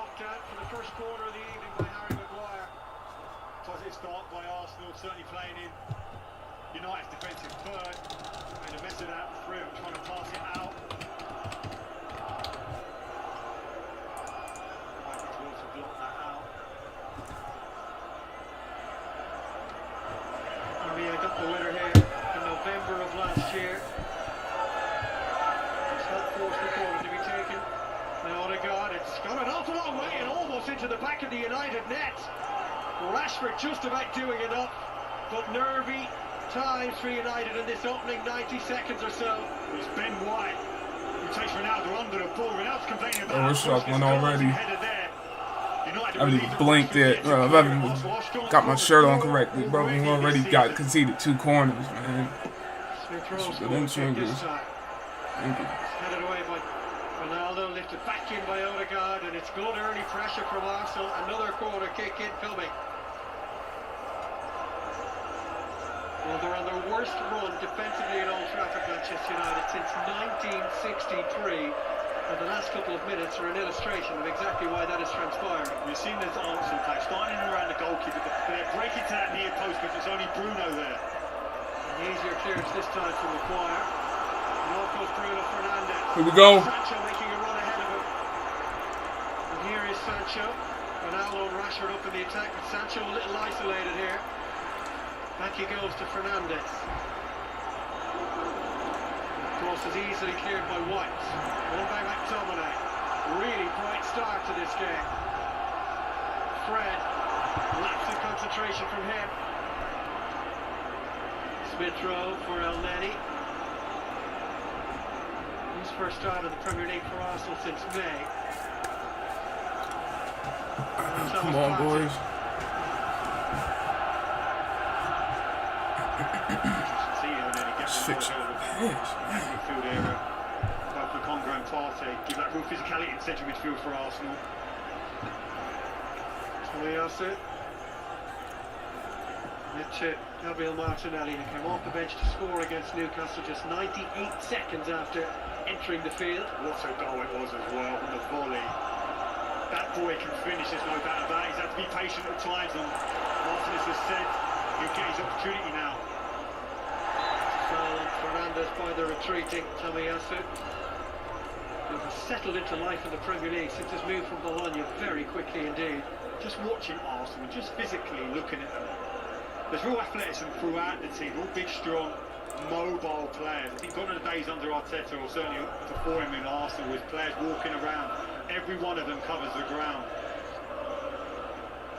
knocked out for the first quarter of the evening by Harry Maguire. Positive start by Arsenal, certainly playing in United's defensive third. Made a mess of that through, trying to pass it out. Michael's also blocked that out. Armia got the winner here in November of last year. It's not forced the corner to be taken. Now Odegaard, it's gone an awful long way and almost into the back of the United net. Rashford just about doing enough, but nervy times for United in this opening 90 seconds or so. It's Ben White who takes Ronaldo under the ball. Ronaldo's complaining about we're struggling already. I really blinked it. I haven't got my shirt on correctly, bro. We already got conceded 2 corners, man. Headed away by Ronaldo, lifted back in by Odegaard, and it's good early pressure from Arsenal. Another corner kick incoming. Well, they're on their worst run defensively at Old Trafford, Manchester United, since 1963. And the last couple of minutes are an illustration of exactly why that is transpiring. You've seen this Arsenal play, starting around the goalkeeper, but they're breaking to that near post because there's only Bruno there. An easier clearance this time from Maguire. And off goes Bruno Fernandes. Here we go. Sancho making a run ahead of him. And here is Sancho. Ronaldo and Rashford up in the attack, but Sancho a little isolated here. Back he goes to Fernandes. Cross is easily cleared by White. Won by McTominay. Really bright start to this game. Fred, lapse in concentration from him. Smith Rowe for El Neni. His first start in the Premier League for Arsenal since May. Come on, boys. Fix it. Midfield area. Go for Congo and Partey. Give that real physicality in central midfield for Arsenal. Tomiyasu. It's Gabriel Martinelli, who came off the bench to score against Newcastle just 98 seconds after entering the field. What a goal it was as well from the volley. That boy can finish, there's no doubt about it. He's had to be patient at times, and Martinez has said he'll get his opportunity now. Fernandes by the retreating Tomiyasu, who has settled into life in the Premier League since his move from Bologna very quickly indeed. Just watching Arsenal, just physically looking at them, there's real athleticism throughout the team, all big, strong, mobile players. I think gone are the days under Arteta, or certainly before him in Arsenal, with players walking around, every one of them covers the ground.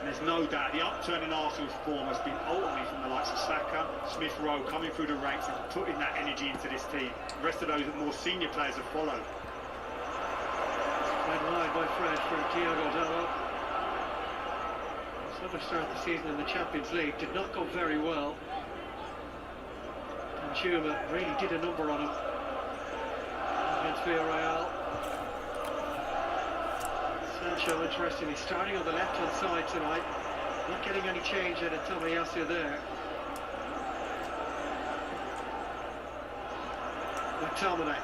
And there's no doubt the upturn in Arsenal's form has been ultimately from the likes of Saka, Smith Rowe coming through the ranks and putting that energy into this team. The rest of those more senior players have followed. Fed wide by Fred for Thiago Dalot. His other start of the season in the Champions League did not go very well. And Chuma really did a number on him against Villarreal. Sancho, interestingly, starting on the left-hand side tonight. Not getting any change out of Tomiyasu there. McTominay.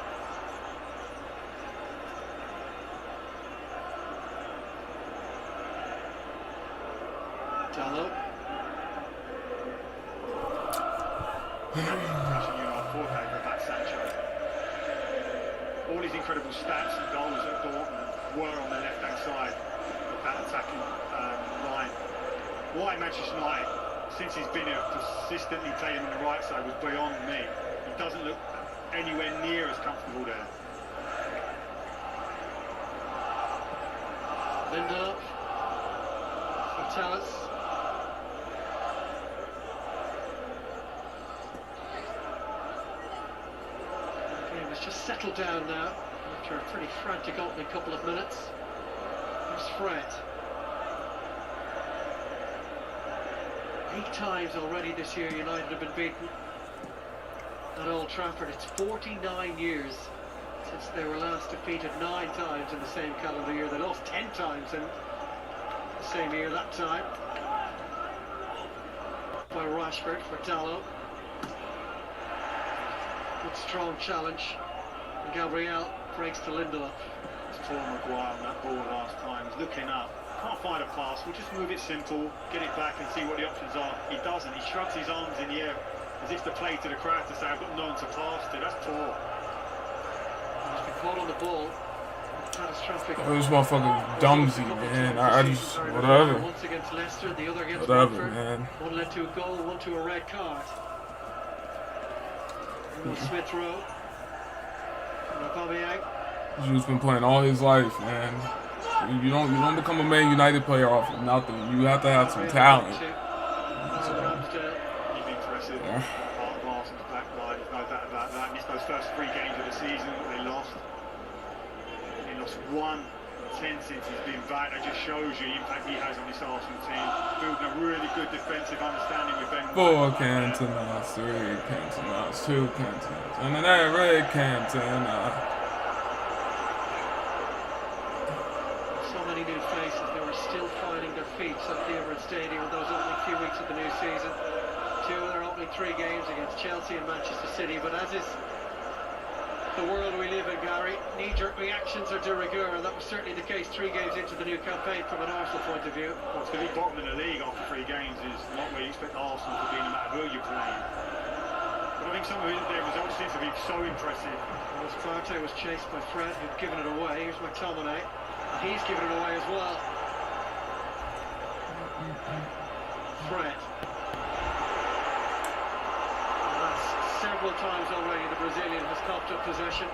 Dalot. All his incredible stats and goals at Dortmund were on the left-hand side of that attacking line. Why Manchester United, since he's been here, consistently playing him on the right side was beyond me. He doesn't look anywhere near as comfortable there. Lindelof. Vitalis. Just settled down now after a pretty frantic opening couple of minutes. Here's Fred. 8 times already this year United have been beaten at Old Trafford. It's 49 years since they were last defeated 9 times in the same calendar year. They lost 10 times in the same year that time. By Rashford for Dalot. Good strong challenge. And Gabriel breaks to Lindelof. It's Paul Maguire on that ball last time. There's looking up. Can't find a pass. We'll just move it simple, get it back and see what the options are. He doesn't. He shrugs his arms in the air as if to play to the crowd to say, I've got no one to pass to. That's poor. He's been caught on the ball. Catastrophic. This motherfucker dumbsy, man. I just, whatever. Once against Leicester, the other against Whatever, Watford. man. One led to a goal, one to a red card. Smith Rowe. Aubameyang. He's been playing all his life, man. You don't become a Man United player off of nothing. You have to have some talent. He's impressive. Yeah. Part of Arsenal's back line, there's no doubt about that. Missed those first 3 games of the season, they lost. He lost 1-10 since he's been back. That just shows you the impact he has on this Arsenal team. Building a really good defensive understanding with Ben. 4 Cantonas, 3 Cantonas, 2 Cantonas, and then that red Cantona. So many new faces, they were still finding their feet at the Emirates Stadium in those opening few weeks of the new season. 2 of their opening 3 games against Chelsea and Manchester City, but as is the world we live in, Gary, knee-jerk reactions are de rigueur, and that was certainly the case 3 games into the new campaign from an Arsenal point of view. Well, to be bottom of the league after 3 games is not where you expect Arsenal to be, no matter who you're playing. But I think some of their results seem to be so impressive. As Partey was chased by Fred, who'd given it away. Here's McTominay. He's given it away as well. Fred. And that's several times already the Brazilian has coughed up possession.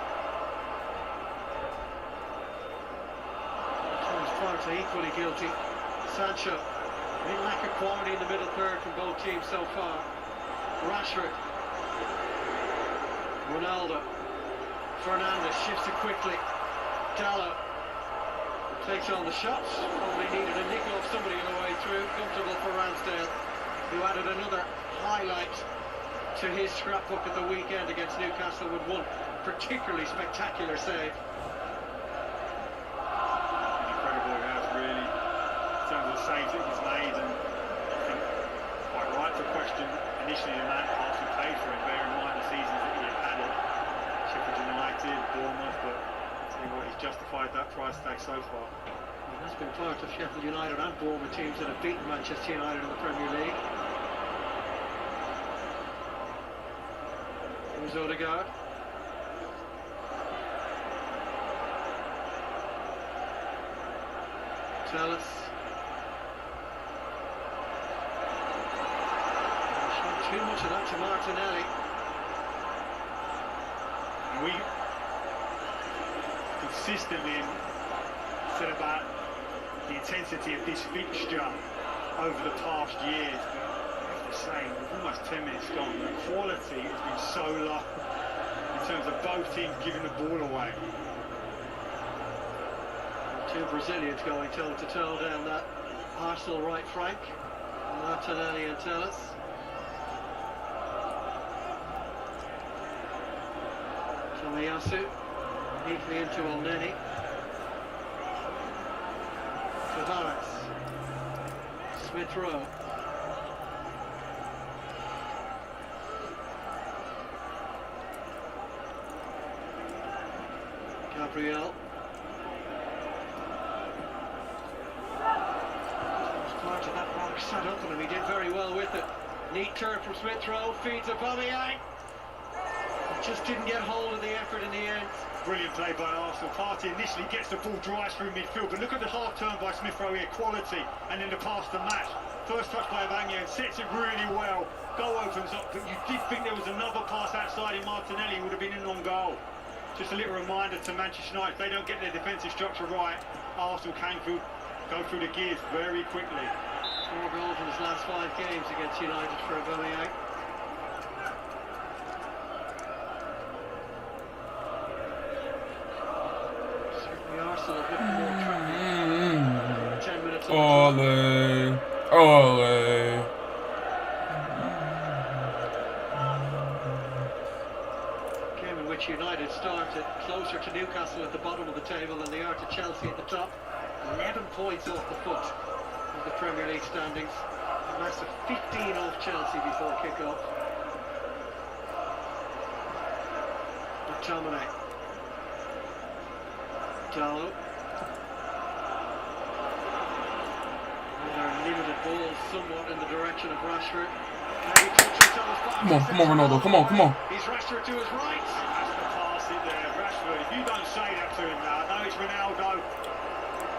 Thomas Partey equally guilty. Sancho. They lack a quality in the middle third from both teams so far. Rashford. Ronaldo. Fernandes shifts it quickly. Dalot takes on the shots. Probably needed a nick off somebody on the way through. Comfortable for Ramsdale, who added another highlight to his scrapbook at the weekend against Newcastle with one particularly spectacular save. Incredible, he has really, in terms of the saves that he's made, and I think quite right to question initially the amount Arsenal paid for him, bear in mind the seasons that he had at Sheffield United, Bournemouth, but I tell you what, he's justified that price tag so far. He has been part of Sheffield United and Bournemouth teams that have beaten Manchester United in the Premier League. Here's Odegaard. Tellus. Showed too much of that to Martinelli. And we consistently said about the intensity of this fixture over the past years, but I have to say, with almost 10 minutes gone, the quality has been so low in terms of both teams giving the ball away. 2 Brazilians going toe-to-toe down that Arsenal right flank. Martinelli and Tellus. Tomiyasu neatly into Elneny. Tavares. Smith Rowe. Gabriel. Part of that mark sat up on him, he did very well with it. Neat turn from Smith Rowe, feeds Aubameyang. Just didn't get hold of the effort in the end. Brilliant play by Arsenal. Partey initially gets the ball, drives through midfield, but look at the half turn by Smith Rowe here, quality, and then the pass to match. First touch by Aubameyang, sets it really well. Goal opens up, but you did think there was another pass outside in Martinelli, would have been an on goal. Just a little reminder to Manchester United, if they don't get their defensive structure right, Arsenal can go through the gears very quickly. 4 goals in his last 5 games against United for Aubameyang. Certainly Arsenal have looked more threatening. 10 minutes on Ole. Ole. game in which United started closer to Newcastle at the bottom of the table than they are to Chelsea at the top. 11 points off the foot of the Premier League standings. A massive 15 off Chelsea before kick-off. McTominay. Dalot. ball somewhat in the direction of Rashford. Maybe touches on his back. Come on, Ronaldo. Come on. He's Rashford to his right. That's the pass it there, Rashford. If you don't say that to him now, I know it's Ronaldo.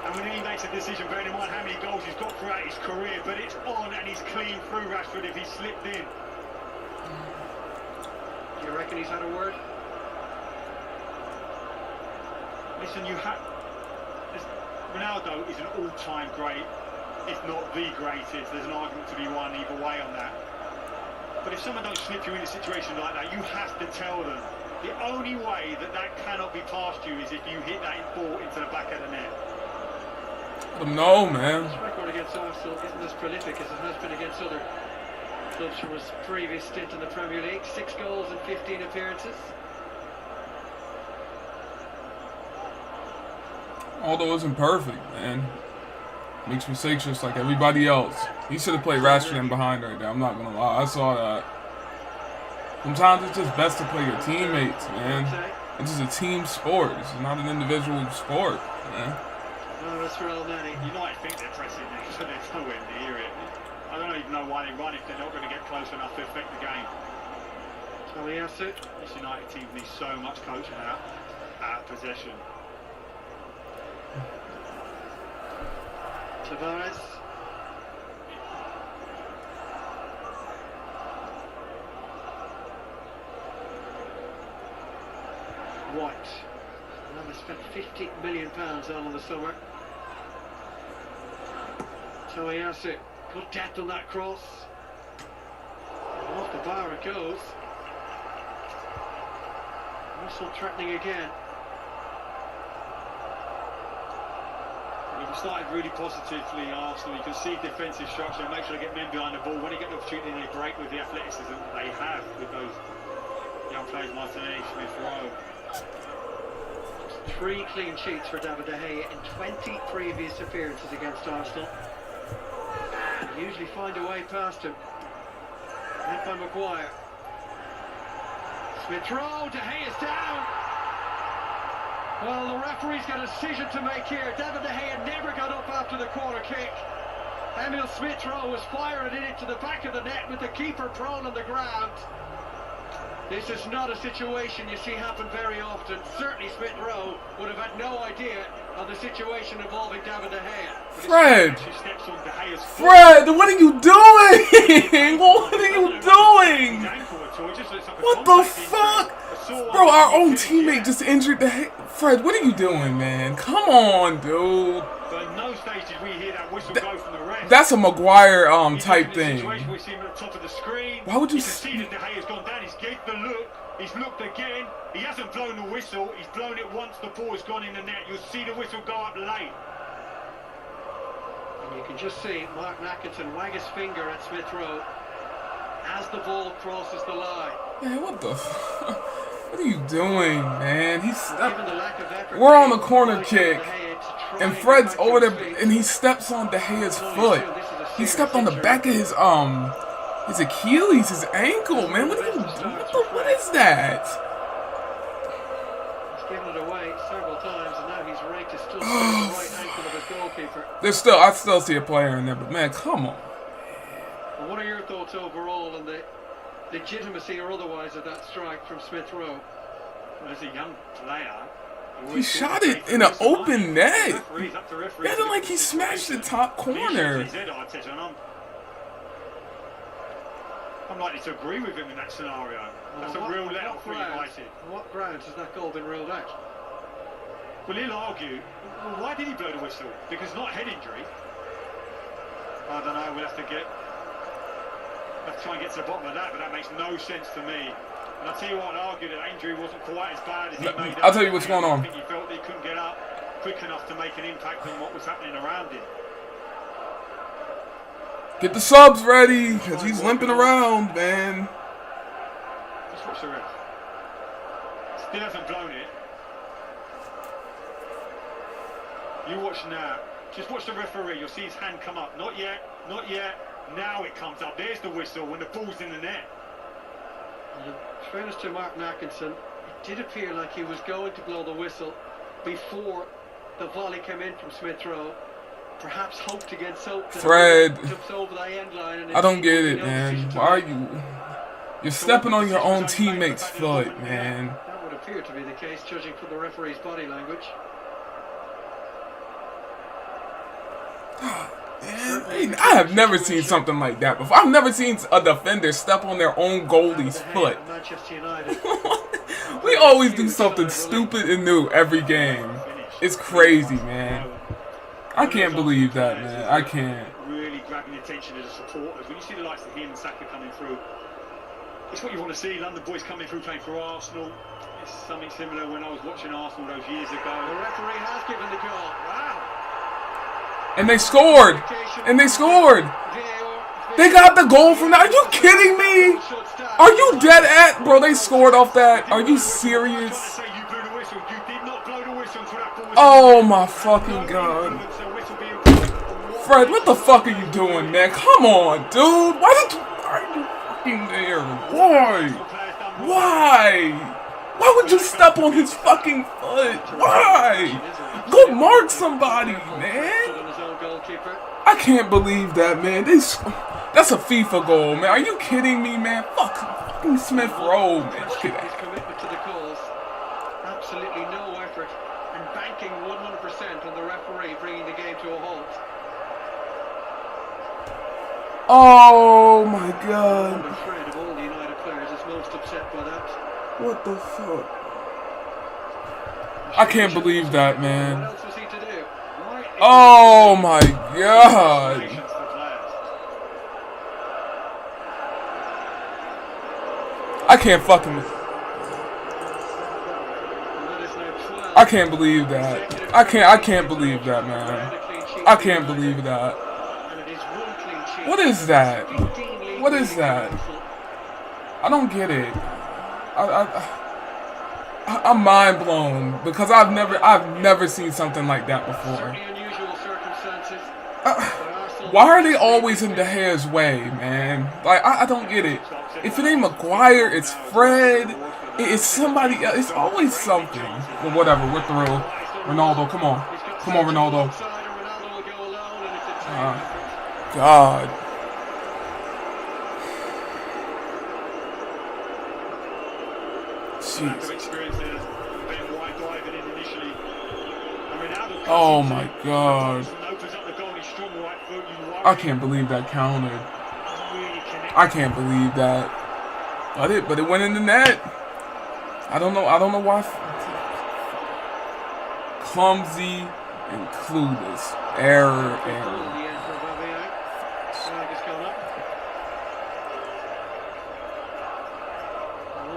And when he makes a decision, bearing in mind how many goals he's got throughout his career, but it's on and he's clean through Rashford if he slipped in. Do you reckon he's had a word? Listen, Ronaldo is an all-time great, if not the greatest. There's an argument to be won either way on that. But if someone don't slip you in a situation like that, you have to tell them. The only way that cannot be past you is if you hit that ball into the back of the net. No, man. His record against Arsenal isn't as prolific as it has been against other clubs from his previous stint in the Premier League. 6 goals and 15 appearances. Although it isn't perfect, man. Makes mistakes just like everybody else. He should have played Rashford in behind right there. I'm not gonna lie. I saw that. Sometimes it's just best to play your teammates, man. It's just a team sport. It's not an individual sport, man. No, that's for Manny. United think they're pressing it, so they're nowhere near it. I don't even know why they run if they're not going to get close enough to affect the game. So he has it. This United team needs so much coaching out of possession. Tavares. White. Well, they spent £50 million on in the summer. So he has it. Good depth on that cross. Off the bar it goes. Russell threatening again. We started really positively, Arsenal. You can see defensive structure, make sure they get men behind the ball. When they get the opportunity, they break with the athleticism they have with those young players, Martinez, Smith Rowe. 3 clean sheets for David De Gea in 20 previous appearances against Arsenal. They usually find a way past him. Led by Maguire. Smith Rowe, De Gea's down. Well, the referee's got a decision to make here. David De Gea never got up after the corner kick. Emil Smith Rowe was firing it into the back of the net with the keeper prone on the ground. This is not a situation you see happen very often. Certainly Smith Rowe would have had no idea of the situation involving David De Gea. Fred! Fred, what are you doing? What are you doing? What the fuck? Bro, our own teammate just injured the head. Fred, what are you doing, man? Come on, dude. But in no stage did we hear that whistle go from the rest. That's a Maguire type thing. We see him at the top of the screen. Why would you see that De Gea's gone down? He's gave the look. He's looked again. He hasn't blown the whistle. He's blown it once the ball has gone in the net. You'll see the whistle go up late. And you can just see Mark Atkinson wag his finger at Smith Rowe as the ball crosses the line. Man, what the what are you doing, man? We're on the corner kick, and Fred's over there, and he steps on De Gea's foot. He stepped on the back of his Achilles, his ankle, man. What are you doing? What is that? He's given it away several times, and now he's raked his still the right ankle of his goalkeeper. I still see a player in there, but man, come on. Well, what are your thoughts overall on the legitimacy or otherwise of that strike from Smith Rowe? Well, as a young player, he shot it in an open net. It wasn't like he smashed the top corner. I'm likely to agree with him in that scenario. That's a real let-off for United. On what grounds has that goal been ruled out? Well, he'll argue, well, why did he blow the whistle? Because not a head injury. I don't know, we'll have to try and get to the bottom of that, but that makes no sense to me. And I'll tell you what, I'd argue that injury wasn't quite as bad as he made out. I'll tell you what's going on. I think he felt he couldn't get up quick enough to make an impact on what was happening around him. Get the subs ready, because he's limping around, man. Just watch the ref. Still hasn't blown it. You watch now. Just watch the referee. You'll see his hand come up. Not yet. Not yet. Now it comes up. There's the whistle when the ball's in the net. In fairness to Mark Atkinson, it did appear like he was going to blow the whistle before the volley came in from Smith Rowe. perhaps hoped against hope. Fred, Over the end line and I don't get it, man. Why are you? You're stepping on your own teammate's foot, man. That would appear to be the case, judging from the referee's body language. Man, I have never seen something like that before. I've never seen a defender step on their own goalie's foot. We always do something stupid and new every game. It's crazy, man. I can't believe that, man. I can't. Really grabbing the attention of the supporters. When you see the likes of him and Saka coming through, it's what you want to see. London boys coming through playing for Arsenal. It's something similar when I was watching Arsenal those years ago. The referee has given the call. Wow. And they scored! And they scored! They got the goal from that. Are you kidding me? Are you dead at? Bro, they scored off that. Are you serious? Oh my fucking god. Fred, what the fuck are you doing, man? Come on, dude. Why are you fucking there? Why? Why? Why would you step on his fucking foot? Why? Go mark somebody, man. I can't believe that, man. That's a FIFA goal, man. Are you kidding me, man? Fucking Smith Rowe, man. Look at that. His commitment to the cause. Absolutely no effort. And banking 100% on the referee bringing the game to a halt. Oh my god. I'm afraid of all the United players is most upset by that. What the fuck? I can't believe that, man. What else was he to do? Oh my god. I can't fucking. I can't believe that. I can't believe that, man. I can't believe that. What is that? What is that? I don't get it. I'm mind blown because I've never seen something like that before. Why are they always in De Gea's way, man? Like I don't get it. If it ain't Maguire, it's Fred. It's somebody else. It's always something. Well, whatever. We're through. Ronaldo, come on, come on, Ronaldo. God. Jeez. Oh my god. I can't believe that counted. I can't believe that. But it went in the net. I don't know why. Clumsy and clueless. Error.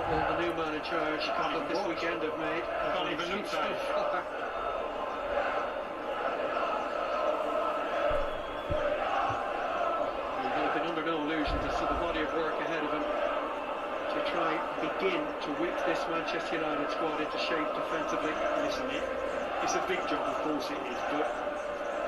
The new man in charge this weekend have made. I can't even look so far. He's been under no illusion to see the body of work ahead of him to try begin to whip this Manchester United squad into shape defensively. Listen, it's a big job, of course it is, but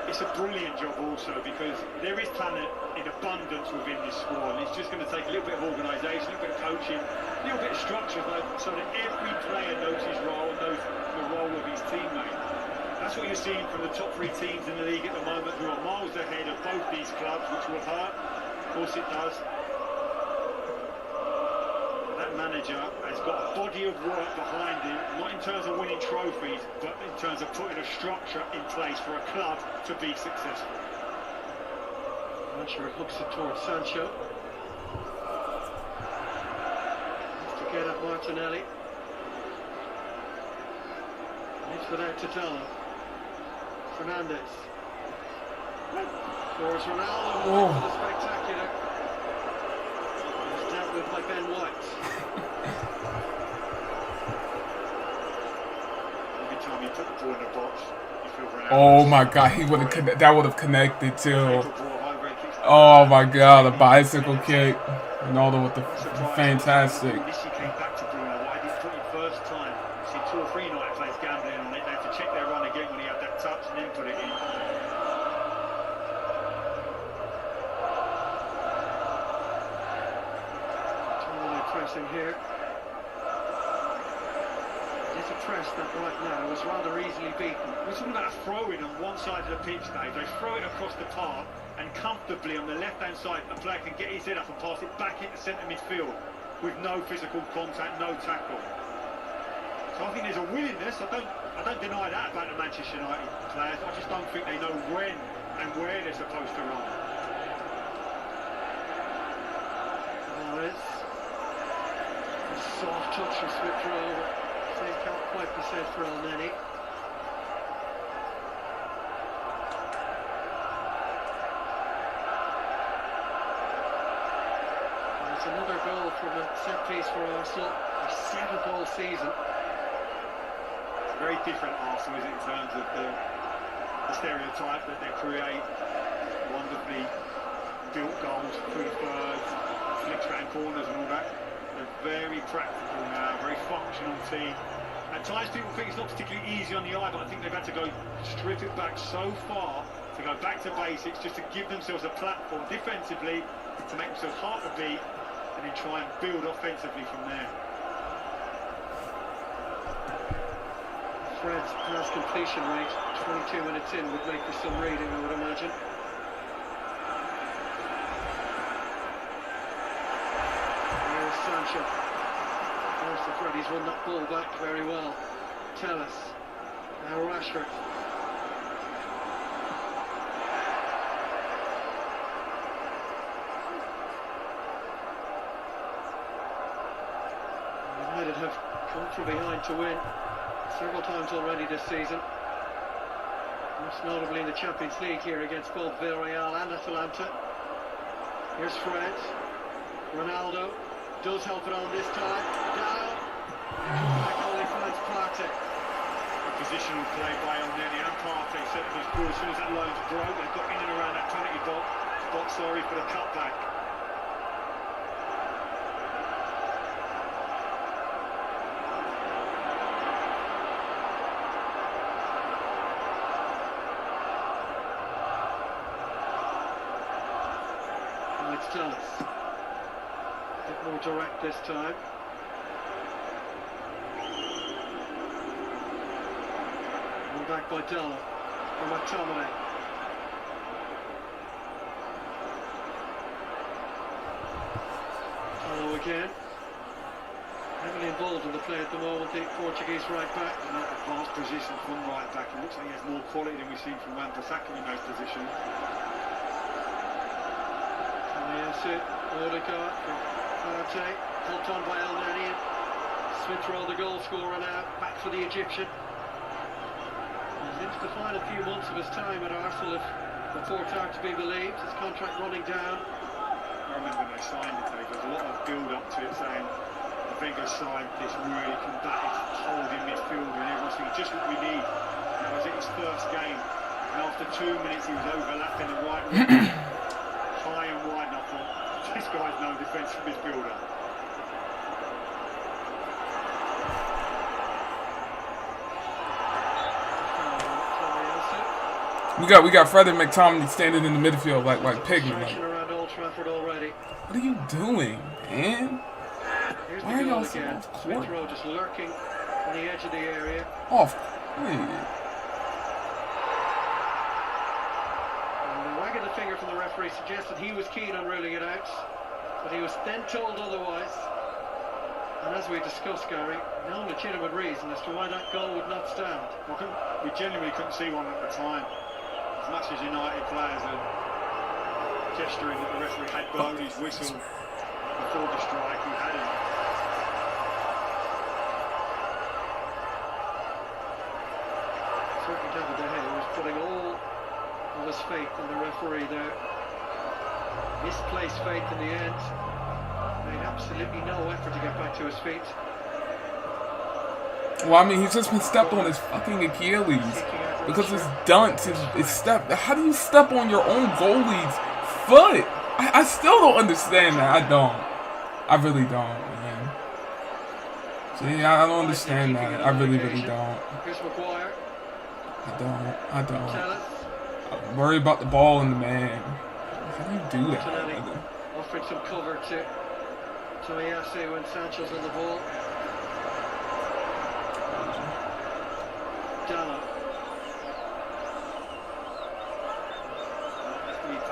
it's a brilliant job also because there is talent in abundance within this squad. And it's just going to take a little bit of organisation, a little bit of coaching, a little bit of structure, so that every player knows his role and knows the role of his teammate. That's what you're seeing from the top three teams in the league at the moment, who are miles ahead of both these clubs, which will hurt. Of course it does. That manager has got a body of work behind him, not in terms of winning trophies, but in terms of putting a structure in place for a club to be successful. I'm sure it hooks it towards Sancho. Has to get at Martinelli. It's without Tatala. Fernandez. Towards Ronaldo. For the spectacular. It's dealt with by Ben White. Every time you put the ball in the box, you feel Ronaldo. Oh my god, that would have connected too. Oh my god, a bicycle kick. Ronaldo with the fantastic. Messi came back to Bruno. Why did he put it first time? See 2 or 3 United players gambling on it. They had to check their run again when he had that touch and then put it in. Pressing here. This press that right now is rather easily beaten. We're talking about a throw-in on one side of the pitch, Dave. They throw it across the park, and comfortably on the left-hand side, a player can get his head up and pass it back into centre midfield with no physical contact, no tackle. So I think there's a willingness. I don't deny that about the Manchester United players. I just don't think they know when and where they're supposed to run. Morris. A soft touch from Smith Rowe. So he can't quite be said for El Neni. There's another goal from a set piece for Arsenal. A 7-goal season. It's very different Arsenal, is it, in terms of the stereotype that they create. Wonderfully built goals, through the birds, flicks round corners and all that. They're very practical now, very functional team. At times people think it's not particularly easy on the eye, but I think they've had to go strip it back so far to go back to basics, just to give themselves a platform defensively, to make themselves hard to beat, and then try and build offensively from there. Fred's pass completion rate, 22 minutes in, would make for some reading, I would imagine. Here's Sancho. There's the Fred, he's run that ball back very well. Tellus. Now Rashford. United have come from behind to win several times already this season, most notably in the Champions League here against both Villarreal and Atalanta. Here's Fred. Ronaldo does help it on this time. Down. Back only finds Partey. Positional play by El Neni and Partey set them as good. As soon as that line's broke, they got in and around that penalty box, sorry, for the cutback. It's Tellus. A bit more direct this time. And back by Dalla from McTominay. Dalla again. Heavily involved in the play at the moment, the Portuguese right back. And that advanced position from right back, it looks like he has more quality than we've seen from Wan-Bissaka in those positions. Odegaard from Partey, helped on by El Neni. Smith Rowe, the goal scorer now, back for the Egyptian. He's into the final few months of his time at Arsenal, if reports are to be believed. His contract running down. I remember when they signed it, there was a lot of build-up to it, saying the Wenger signed this really combative, holding midfield, and everyone's thinking just what we need. That was it, his first game, and after 2 minutes he was overlapping the right wing, high and wide, and I thought, this guy's no defensive midfielder. We got Fred and McTominay standing in the midfield like pigmen. Around Old Trafford already. What are you doing, man? Here's Why the are goal y'all so again. off court? Smith Rowe just lurking on the edge of the area. Off. Wait. And the wag of the finger from the referee suggested he was keen on ruling it out, but he was then told otherwise. And as we discussed, Gary, no legitimate reason as to why that goal would not stand. We genuinely couldn't see one at the time. As much as United players are gesturing that the referee had blown his whistle before the strike, he hadn't. Certainly David De Gea was putting all of his faith in the referee there. Misplaced faith in the end. Made absolutely no effort to get back to his feet. Well, I mean, he's just been stepped on his fucking Achilles. Because his dunce, his step. How do you step on your own goalie's foot? I still don't understand that. I don't. I really don't, man. See, I don't understand that. I really don't. Here's Maguire. I don't. I'm worried about the ball and the man. How do you do that? Offering some cover to Tomiyasu when Sancho's on the ball.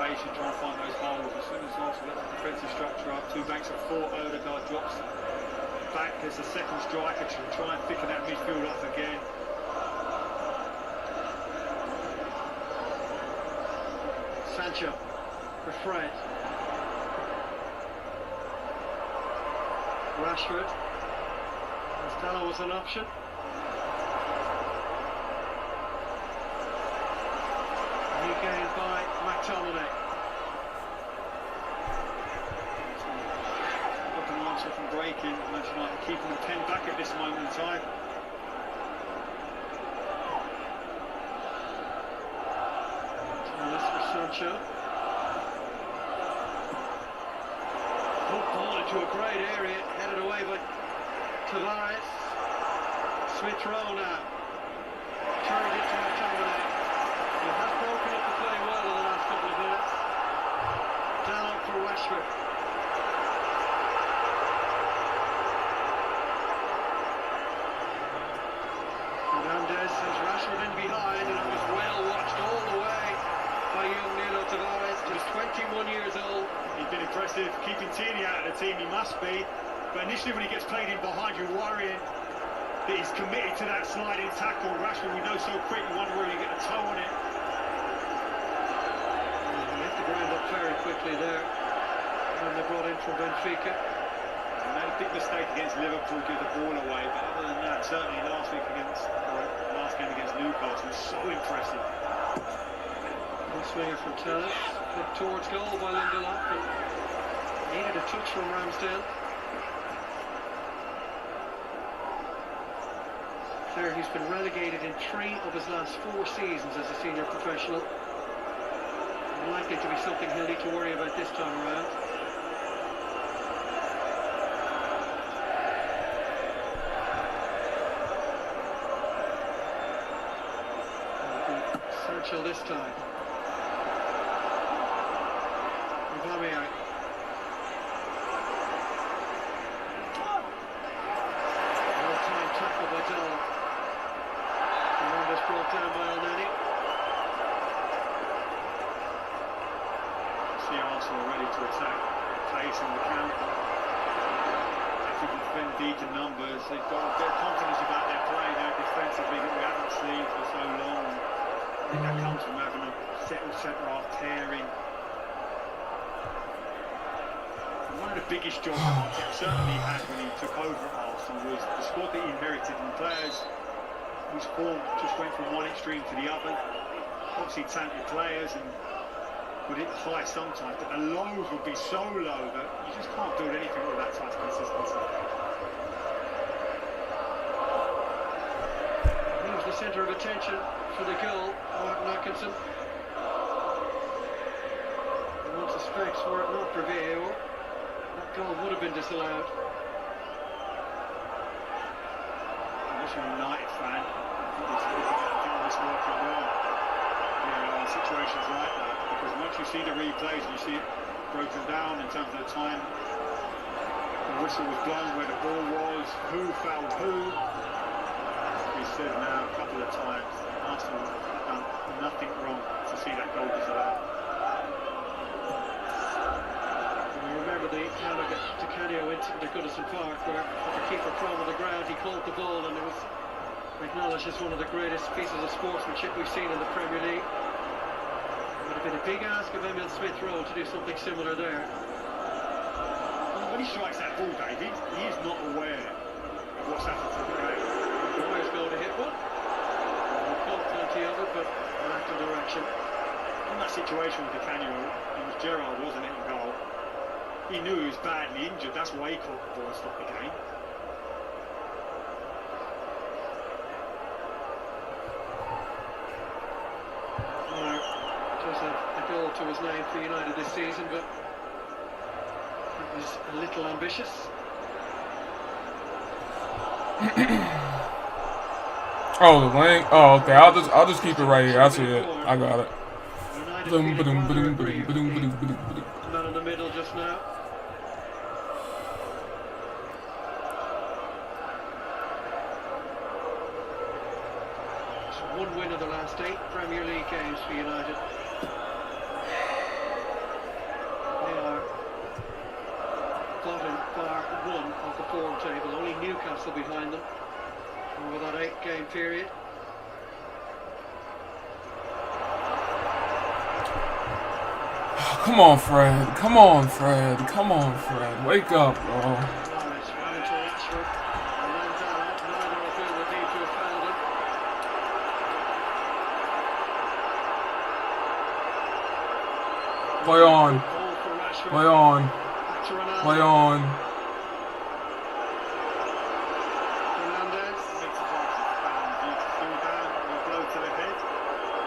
patient, try and find those holes. As soon as Arsenal get the defensive structure up, two banks of four, Odegaard drops back as a second striker to try and thicken that midfield up again. Sancho for Fred. Rashford. Costello was an option. Regained by McTominay. Stopping Arsenal from breaking, Manchester United keeping them 10 back at this moment in time. Sancho. Good ball into a great area, headed away by Tavares. Smith Rowe now. Turned it to McTominay. He has broken up the play well in the last couple of minutes. Down for Rashford. Fernandez sends Rashford in behind, and it was well watched all the way by young Nuno Tavares, just 21 years old. He's been impressive, keeping Tierney out of the team, he must be. But initially when he gets played in behind, you're worrying that he's committed to that sliding tackle. Rashford, we know so quick, you wonder where you get a toe on it. He left the ground up very quickly there when they brought in from Benfica. He made a big mistake against Liverpool, give the ball away, but other than that, certainly last game against Newcastle was so impressive. Swinger from Tellez, flipped towards goal by Lindelof, and needed a touch from Ramsdale. Player who's been relegated in 3 of his last 4 seasons as a senior professional. Likely to be something he'll need to worry about this time around. Sancho this time. Aubameyang. Well-timed tackle by Dell. Fernandez brought down by Elneny. See Arsenal ready to attack, pace on the counter. If we can defend deep in numbers, they've got a bit of confidence about their play there defensively that we haven't seen for so long. I think that comes from having a settled centre-half tearing. One of the biggest jobs Arteta certainly had when he took over at Arsenal was the squad that he inherited and players whose form just went from one extreme to the other. Obviously talented players and would hit the high sometimes, but the lows would be so low that you just can't build anything with that type of consistency. He was the centre of attention for the goal, Martin Atkinson. And one suspects were it not for VAR, that goal would have been disallowed. I'm also a United fan. I think this working well. In situations like that, because once you see the replays and you see it broken down in terms of the time the whistle was blown, where the ball was, who fouled who, we said now a couple of times Arsenal have done nothing wrong to see that goal disallowed. And you remember the Di Canio incident at Goodison Park where the keeper from on the ground, he caught the ball and it was acknowledged as one of the greatest pieces of sportsmanship we've seen in the Premier League. It would have been a big ask of Emil Smith Rowe to do something similar there. When he strikes that ball, David, he is not aware of what's happened to the game. Boyer's going to hit one. He caught plenty of it, but lacked the direction. In that situation with Di Canio, it was Gerrard, wasn't it, in goal? He knew he was badly injured, that's why he caught the ball and stopped the game. A goal to his name for United this season, but it was a little ambitious. Oh, the link. Oh, okay. I'll just keep it right here. I see it. I got it. Man in the middle just now. One win of the last 8 Premier League games for United. table. Only Newcastle behind them over that 8-game period. Come on, Fred. Come on, Fred. Come on, Fred. Wake up, bro. Play on. Play on. Play on.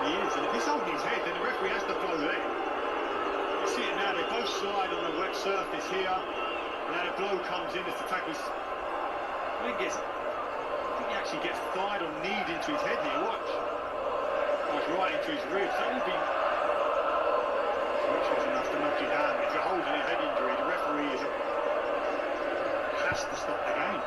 He is, and if he's holding his head, then the referee has to blow there. You see it now, they both slide on a wet surface here, and now the blow comes in as the tackle's. I think he actually gets thighed or kneed into his head here, watch. Goes right into his ribs. That would be. Which was enough to knock you down. If you're holding a head injury, the referee has to stop the game.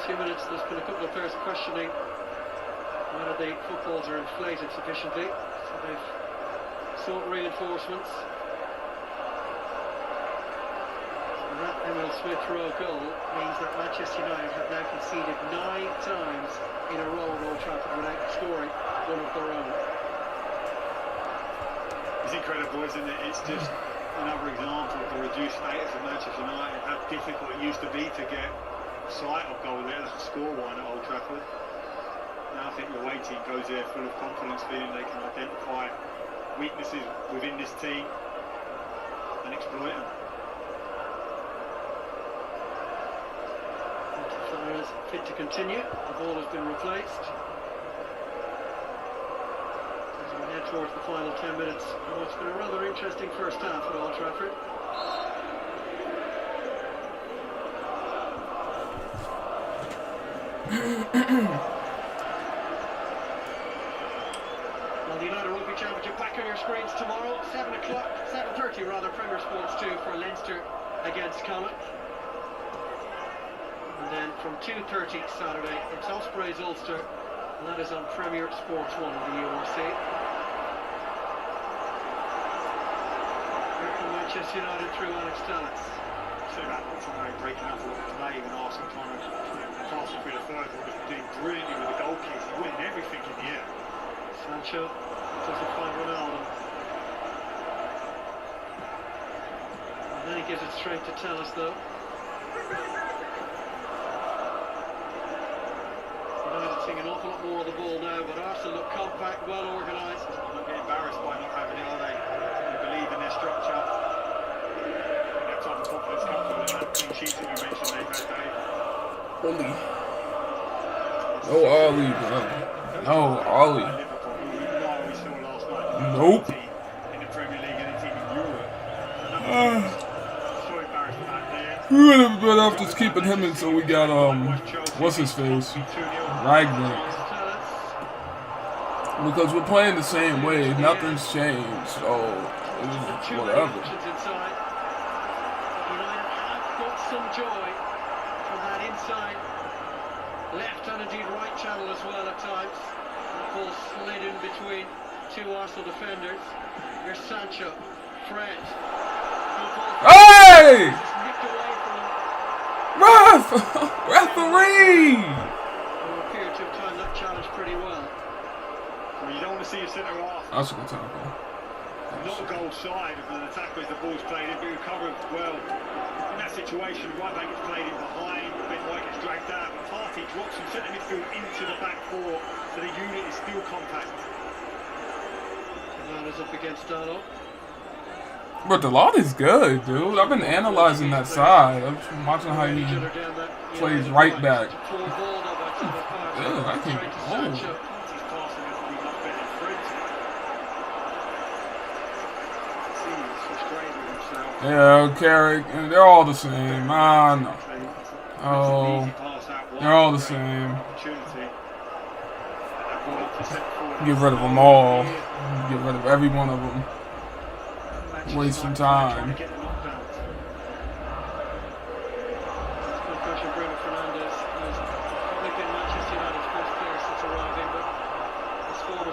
Few minutes, there's been a couple of players questioning whether the footballs are inflated sufficiently, so they've sought reinforcements. And that Emil Smith Rowe goal means that Manchester United have now conceded 9 times in a row at Old Trafford without scoring one of their own. It's incredible, isn't it? It's just another example of the reduced status of Manchester United, how difficult it used to be to get sight of goal there, to score one at Old Trafford. Now I think the away team goes there full of confidence, feeling they can identify weaknesses within this team and exploit them. Is fit to continue. The ball has been replaced. As we head towards the final 10 minutes of what's been a rather interesting first half at Old Trafford. Well, the United Rugby Championship back on your screens tomorrow, 7 o'clock, 7:30 rather, Premier Sports 2 for Leinster against Connacht. And then from 2:30 Saturday, it's Ospreys Ulster, and that is on Premier Sports 1 of the URC. Here from Manchester United through Alex Tallett. So that Watchalong breaking up a lot of play when Arsenal trying to pass it through the third one, was doing brilliantly with the goal kicks, he's winning everything in the air. Sancho doesn't find Ronaldo. And then he gives it straight to Tellus though. United seeing an awful lot more of the ball now, but Arsenal look compact, well organised. They're not getting embarrassed by not having it, are they? They believe in their structure. That type of confidence comes with that clean sheet that you mentioned they've had, Dave. Ollie. No Ollie, bro. No Ollie. Nope. In the Premier League and it's even Europe. So embarrassed about there. We would have been off just keeping him until we got, what's his face? Ragnar. Because we're playing the same way, nothing's changed, so it's whatever. United have got some joy from that inside left and indeed right channel as well at times. The ball slid in between 2 Arsenal defenders. Here's Sancho, Fred. Hey! Just nicked away from him. Ref! Referee! Who appeared to have timed that challenge pretty well. Well, you don't want to see a centre half. That's a good time, bro. Not a goal side of an attacker as the ball's played in, but recovered well. In that situation, right back gets played in behind, Ben White gets dragged out, but Partey drops from centre midfield into the back 4, so the unit is still compact. Man is up against Darlow. But the lot is good, dude. I've been analyzing that side. I'm watching how he plays right back. Yeah, I think. Oh. Yeah, Carrick, and they're all the same. No. Oh, they're all the same. Get rid of them all. Get rid of every one of them. Wasting time.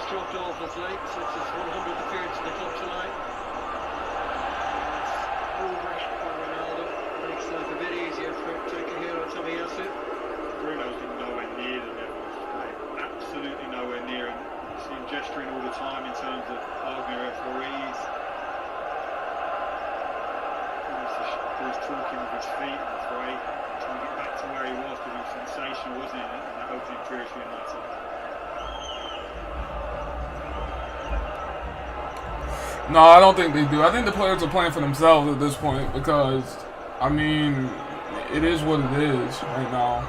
Dropped off as late since his 100th appearance in the club tonight. posturing all the time in terms of arguing referees. He was talking with his feet, I'm afraid, trying to get back to where he was, because he was sensational, wasn't he, in that opening period for United. No, I don't think they do. I think the players are playing for themselves at this point because, I mean, it is what it is right now.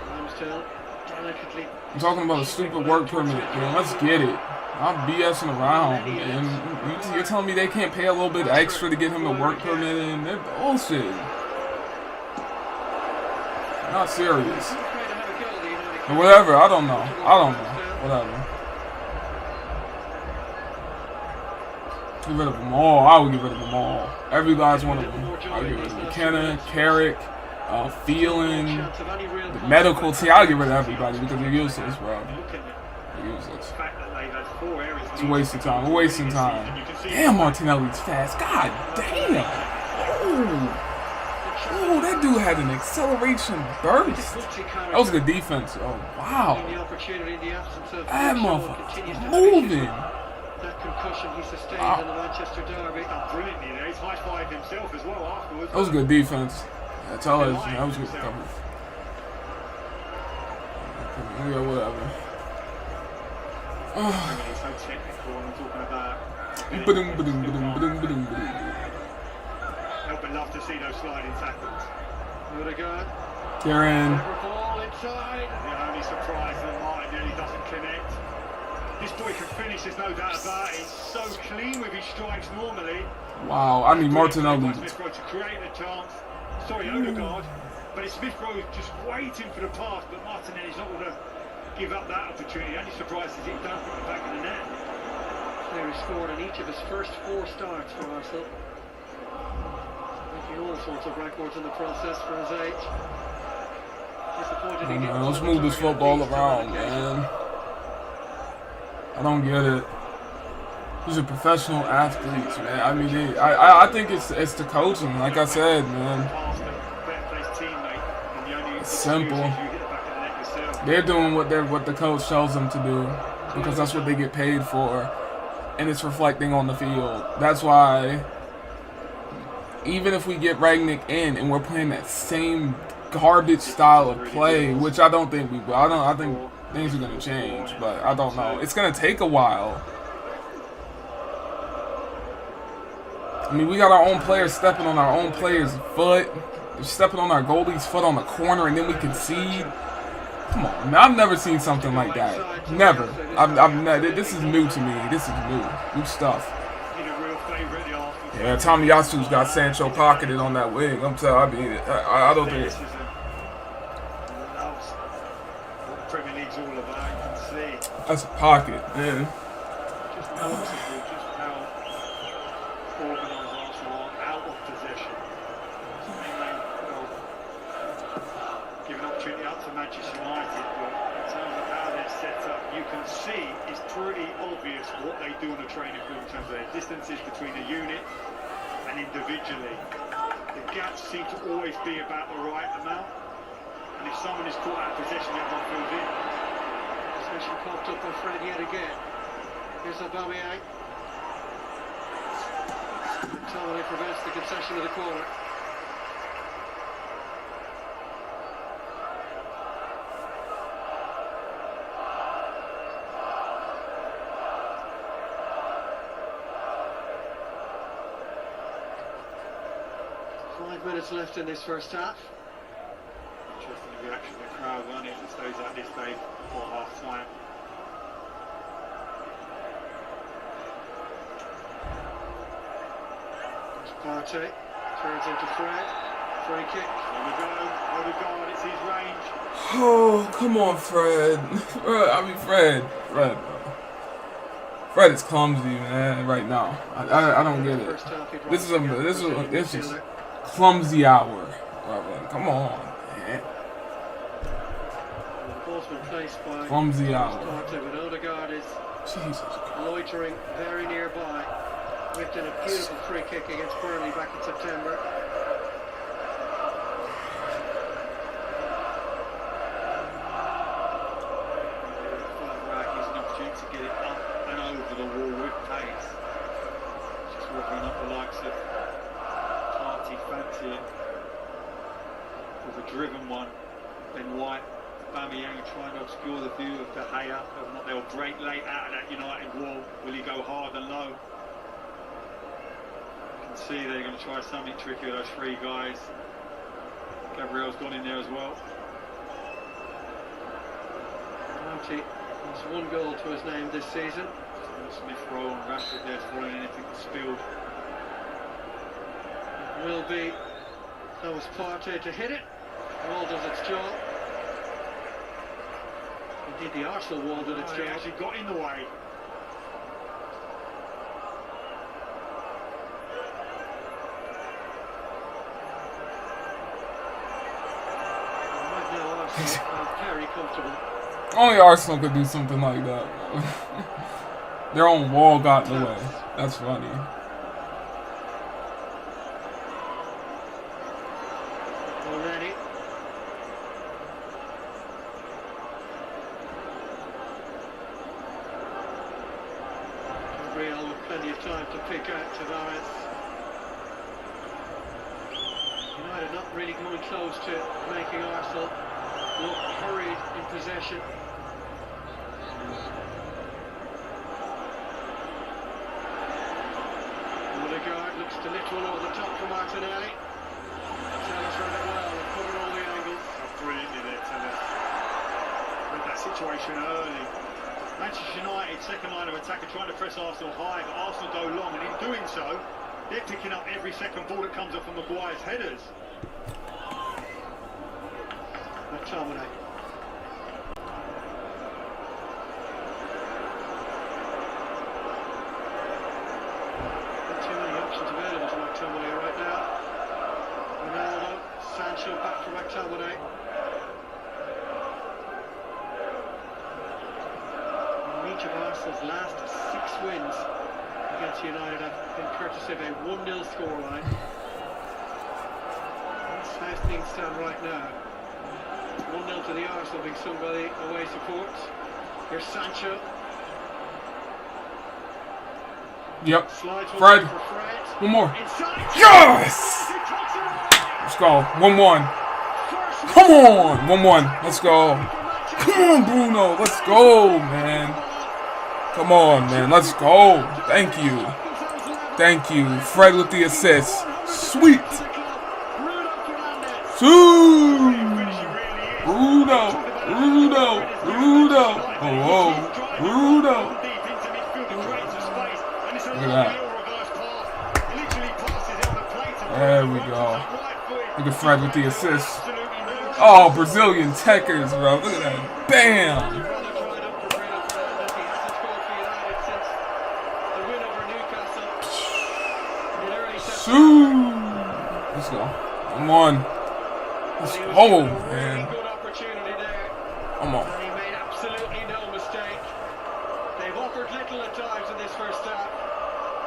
I'm talking about a stupid work permit, man. Let's get it. I'm BSing around, and you're telling me they can't pay a little bit extra to get him a work permit in? They're bullshit. Not serious. Or whatever, I don't know. Whatever. Get rid of them all. I would get rid of them all. Every last one of them. I would get rid of McKenna, Carrick, Phelan, the medical team. I'll get rid of everybody because they're useless, bro. They're useless. It's a waste of time. We're wasting time. Damn, Martinelli's fast. God damn. Oh, that dude had an acceleration burst. That was good defense. Oh, wow. That motherfucker's moving. That concussion he sustained in the Manchester derby. Brilliantly there. He's high-fived himself as well afterwards. That was good defense. That's all it is. That was good coverage. Yeah, whatever. He's so technical when we're talking about. Help and love to see those sliding tackles. Odegaard. Kieran. Ball inside. The only surprise that Martinelli doesn't connect. This boy can finish, there's no doubt about it. He's so clean with his strikes normally. Wow, I mean Martinelli. Smith Rowe to create a chance. Sorry, Odegaard. But it's Smith Rowe just waiting for the pass, but Martinelli's not going to give up that opportunity. The only surprise is he does put the back of the net. He scored in each of his first 4 starts for Arsenal. Making all sorts of records in the process for his age. Disappointed he didn't. Let's move this football around, man. I don't get it. These are professional athletes, man. I mean, I think it's the coaching. Like I said, man. It's simple. They're doing what the coach tells them to do because that's what they get paid for, and it's reflecting on the field. That's why, even if we get Rangnick in and we're playing that same garbage style of play, which I don't think we will. I think things are going to change, but I don't know. It's going to take a while. I mean, we got our own players stepping on our own players' foot. They're stepping on our goalie's foot on the corner, and then we concede. Come on, man. I've never seen something like that. Never. This is new to me. This is new stuff. Yeah, Tommy Yasu's got Sancho pocketed on that wing. I'm telling you, I don't think. Premier League's all about, you can see. That's a pocket, man. Just noticeable just how organised Arsenal are out of possession. Give an opportunity up to Manchester United, but in terms of how they're set up, you can see it's pretty obvious what they do on the training field in terms of their distances between the unit and individually. The gaps seem to always be about the right amount. And if someone is caught out of possession, everyone fills in. Possession popped up by Fred yet again. Here's Aubameyang. Totally prevents the concession of the corner. Minutes left in this first half. Interesting reaction of the crowd, wasn't it? It stays like this day before half time. Partey turns into Fred. Free kick. Odegaard, it's his range. Oh, come on, Fred. Fred. Fred is clumsy, man. Right now, I don't get it. This is clumsy hour. Come on, man. Clumsy hour. But Odegaard is Jesus. loitering very nearby. Whipped in a beautiful free kick against Burnley back in September. He's an opportunity to get it up and over the likes of Party fancy it. With a driven one, Ben White, Aubameyang trying to obscure the view of De Gea. Whether or not they'll break late out of that United wall. Will he go hard and low? You can see they're going to try something tricky with those three guys. Gabriel's gone in there as well. There's one goal to his name this season. Smith Rowe and Rashford there throwing anything spilled. It will be Thomas Partey to hit it. The wall does its job. Indeed, the Arsenal wall did its job. He actually got in the way. Right now, Arsenal are very comfortable. Only Arsenal could do something like that. Their own wall got in the way. That's funny. Already. Gabriel with plenty of time to pick out Tavares. United not really coming close to making Arsenal look hurried in possession. Odegaard looks to lift one over the top for Martinelli. Tellers read it well and covered all the angles. Brilliantly there, Tellers. Read that situation early. Manchester United, second line of attack, are trying to press Arsenal high, but Arsenal go long, and in doing so, they're picking up every second ball that comes off from Maguire's headers. McTominay. Not too many options available to McTominay right now. Ronaldo, Sancho back for McTominay. And each of Arsenal's last 6 wins against United have been courtesy of a 1-0 scoreline. That's how things stand right now. 1-0 to the Arsenal being sung by the away supports. Here's Sancho. Yep. Slides Fred. for Fred. One more. Inside. Yes! Let's go. 1-1. Come on. 1-1. Let's go. Come on, Bruno. Let's go, man. Come on, man. Let's go. Thank you. Thank you. Fred with the assist. Sweet. Bruno. Oh, Bruno. Look at that. There we go. Look at Fred with the assist. Oh, Brazilian techers, bro. Look at that. Bam. Let's go. Come on. Let's go, man. Come on. And he made absolutely no mistake. They've offered little at times in this first half,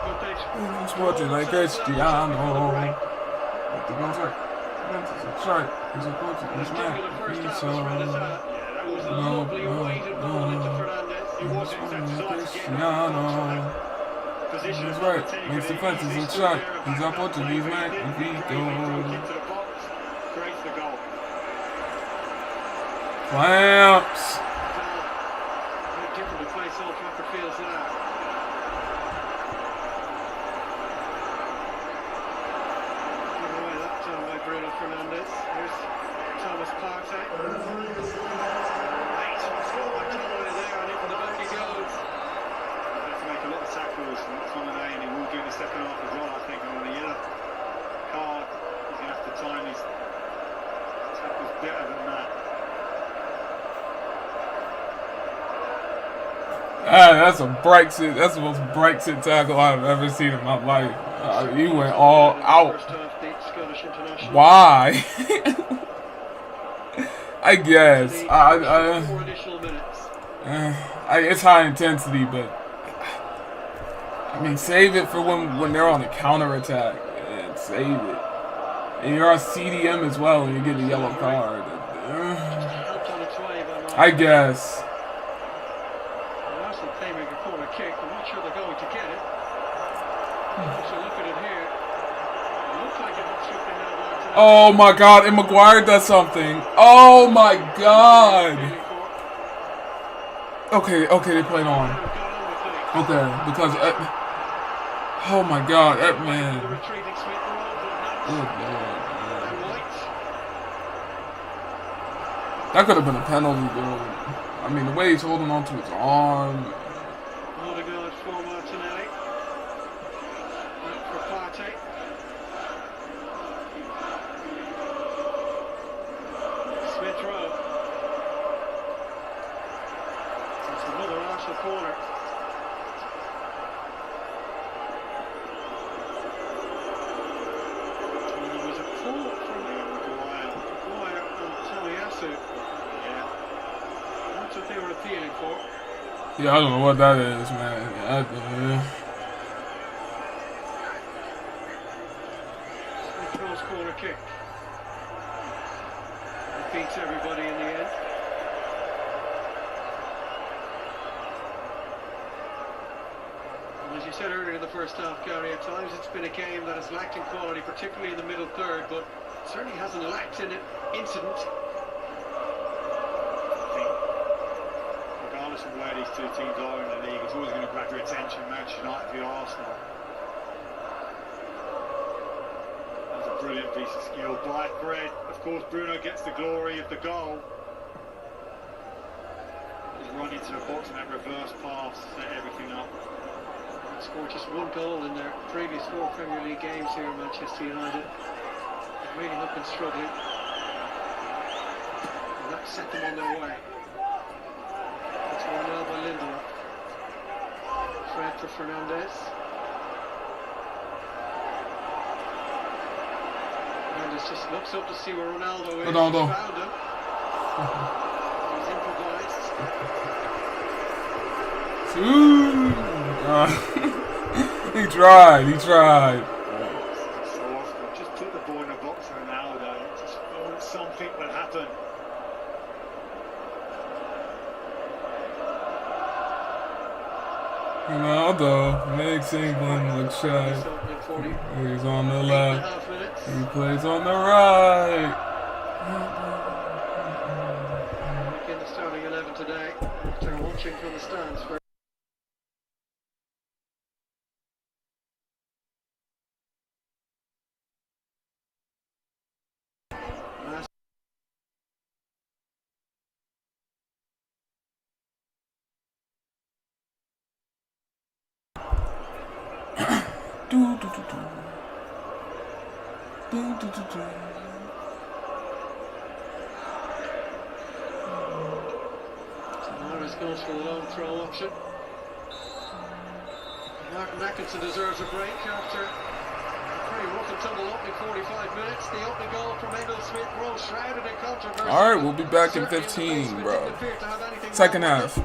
but they've. He's watching like Cristiano. What the goes right? That's right. He's approaching. He's mad. He's so. No. Cristiano. He's right. Makes defenses look sharp. He's on Portuguese man. If he goes. Clamps. Very different to place Old Trafford feels now. Given away that time by Bruno Fernandes. Here's Thomas Partey. Right, score by Toloi there, and into the back he goes. They have to make a lot of tackles from McTominay, and he will do in the second half as well, I think. And on a yellow card, he's going to have to time his tackles better than that. That's a Brexit. That's the most Brexit tackle I've ever seen in my life. He went all out. Why? I guess. It's high intensity, but I mean, save it for when they're on the counter attack. Man, save it. And you're on CDM as well, and you get a yellow card. I guess. So look at it here. It looked like it should be held on to that. Oh my God! And Maguire does something. Oh my God! Okay, they played on. Okay, because oh my God, that man. Good Lord, man. That could have been a penalty, dude. I mean, the way he's holding on to his arm. Odegaard for Martinelli. For Partey. Smith Rowe. It's another Arsenal corner. And there was a pull from Maguire and Tomiyasu. Yeah. That's what they were appealing for. Yeah, I don't know what that is, man. Smith Rowe's corner kick. Beats everybody in the end. And as you said earlier in the first half, Gary, at times it's been a game that has lacked in quality, particularly in the middle third, but certainly hasn't lacked in incident. I think, regardless of where these two teams are in the league, it's always going to grab your attention. Manchester United v Arsenal. That's a brilliant piece of skill by Fred. Of course, Bruno gets the glory of the goal. He's run into the box and that reverse pass set everything up. Scored just one goal in their previous 4 Premier League games here in Manchester United. They really have been struggling. And that set them on their way. That's 1-0 by Lindelof. Fred for Fernandez. Fernandez just looks up to see where Ronaldo is. Ronaldo. He's found him. He's improvised. He tried. So often, just put the ball in the box for Ronaldo. Just thought something would happen. Ronaldo makes England look shy. He's on the left. He plays on the right. In the starting 11 today, after watching from the stands for Mahrez goes for the long throw option. Martin Atkinson deserves a break after a pretty rough and tumble opening 45 minutes. The opening goal from Smith Rowe shrouded in controversy. Alright, we'll be back in 15, bro. Second half.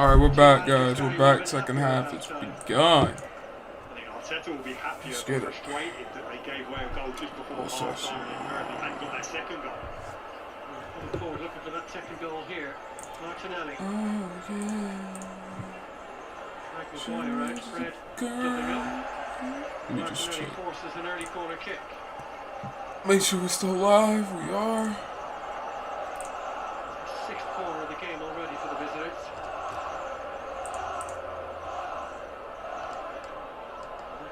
Alright, we're back, guys. We're back. Second half. It's begun. I think Arteta will be happier Let's or get it. frustrated that they gave away a goal just before half time and Murphy hadn't got that second goal. Coming forward, looking for that second goal here. Martinelli. Oh, yeah. Maguire out. Fred doubling up. Let me just Martinelli check. forces an early corner kick. Make sure we're still live. We are. Sixth corner of the game already for the visitors.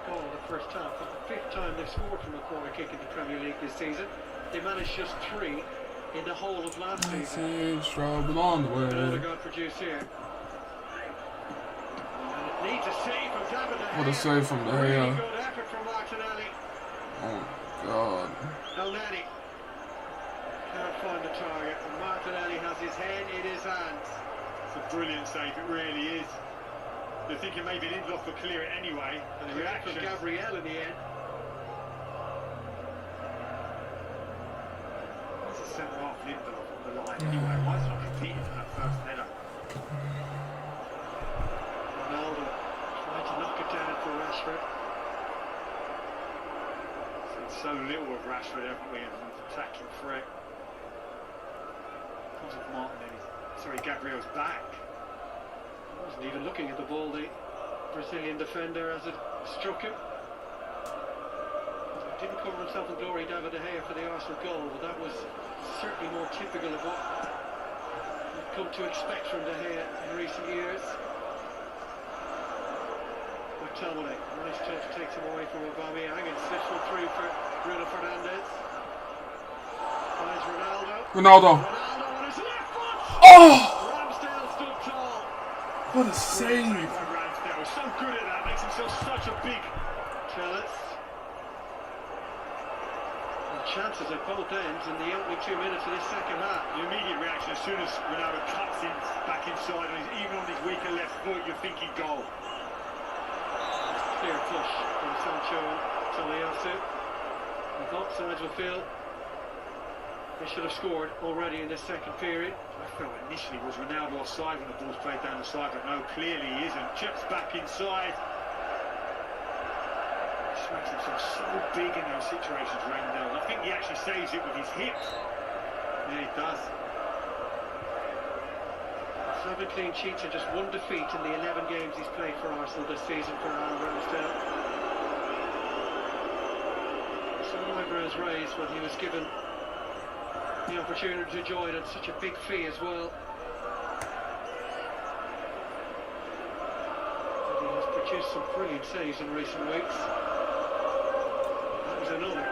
Goal in the first half. But the fifth time they've scored from a corner kick in the Premier League this season. They managed just 3 in the whole of last season. Trouble on the way. Odegaard produced here. And it needs a save from David De Gea. What a save from De Really Gea. good effort from Martinelli. Oh, God. Elneny can't find the target, and Martinelli has his head in his hands. It's a brilliant save, it really is. They're thinking maybe Lindelof will clear it anyway, and the reaction from Gabriel in the end. That's a centre half Lindelof on the line anyway. Why is he not competing for that first header? Ronaldo trying to knock it down for Rashford. So little of Rashford, haven't we, in an attacking threat. Comes with Martinelli. Sorry, Gabriel's back. Wasn't even looking at the ball, the Brazilian defender, as it struck him. Didn't cover himself in glory, David De Gea, for the Arsenal goal, but that was certainly more typical of what we've come to expect from De Gea in recent years. McTominay, nice touch, takes him away from Aubameyang and slips one through for Bruno Fernandes. Finds Ronaldo. Ronaldo. Ronaldo on his left foot! Oh! Ramsdale stood tall. What a save. Ramsdale was so good at that, makes himself such a big... Trellis. And chances at both ends in the opening 2 minutes of this second half. The immediate reaction as soon as Ronaldo cuts in back inside, and even on his weaker left foot, you're thinking goal. Clear push from Sancho and Tomiyasu. And both sides will feel they should have scored already in this second period. I felt initially was Ronaldo offside when the ball's played down the side, but no, clearly he isn't. Chips back inside. Just makes himself so big in those situations, Randall. I think he actually saves it with his hips. Yeah, he does. 7 clean sheets and just 1 defeat in the 11 games he's played for Arsenal this season for Aaron Ramsdale. Some eyebrows raised when he was given the opportunity to join at such a big fee as well. And he has produced some brilliant saves in recent weeks. That was another.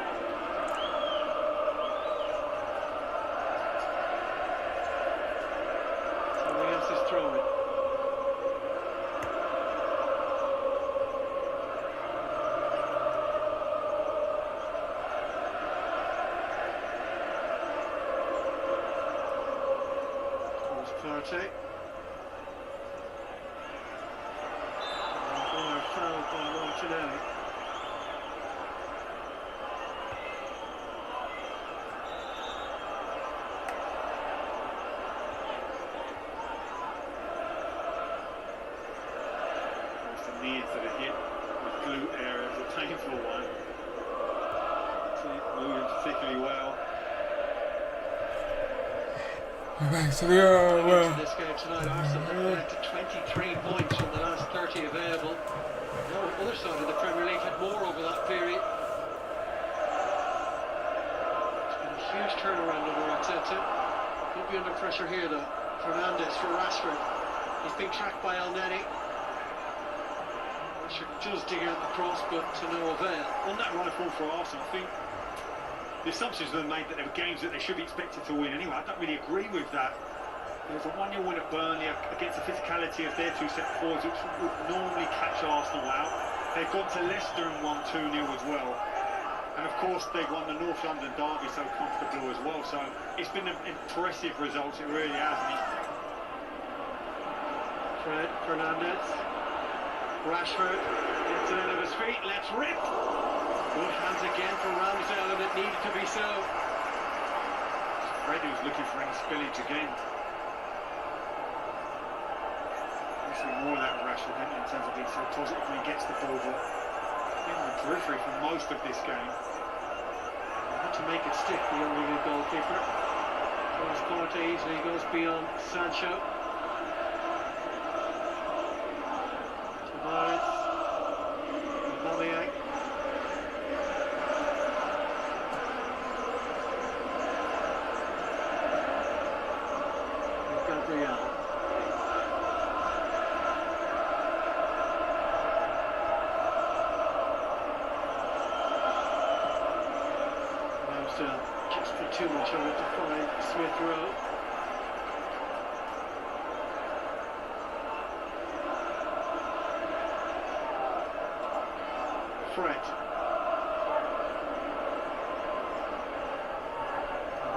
Somebody else is throwing. Partey. Maguire fouled by Martinelli. That's the knee into the hip, the glute area, the painful one. Moving particularly well. Alright, so Into this game tonight, Arsenal have collected 23 points from the last 30 available. No other side of the Premier League had more over that period. It's been a huge turnaround under Arteta. Could be under pressure here though. Fernandes for Rashford. He's being tracked by Elneny. Rashford does dig out the cross, but to no avail. On that rifle for Arsenal, I think the assumptions were made that there were games that they should be expected to win anyway. I don't really agree with that. There was a 1-0 win at Burnley against the physicality of their 2 centre forwards, which would normally catch Arsenal out. They've gone to Leicester and won 2-0 as well. And of course they've won the North London derby so comfortably as well. So it's been an impressive result, it really has. Fred, Fernandes, Rashford gets it out of his feet, let's rip! Good hands again for Ramsdale, and it needed to be so. Fred was looking for any spillage again. see more of that with Rashford, don't you, in terms of being so positive when he gets the ball, but in the periphery for most of this game. Had to make it stick, the young England goalkeeper. Thomas Partey easily goes beyond Sancho. Tavares. Aubameyang. Gabriel. Ramsdale just put too much on it to find Smith Rowe. Fred.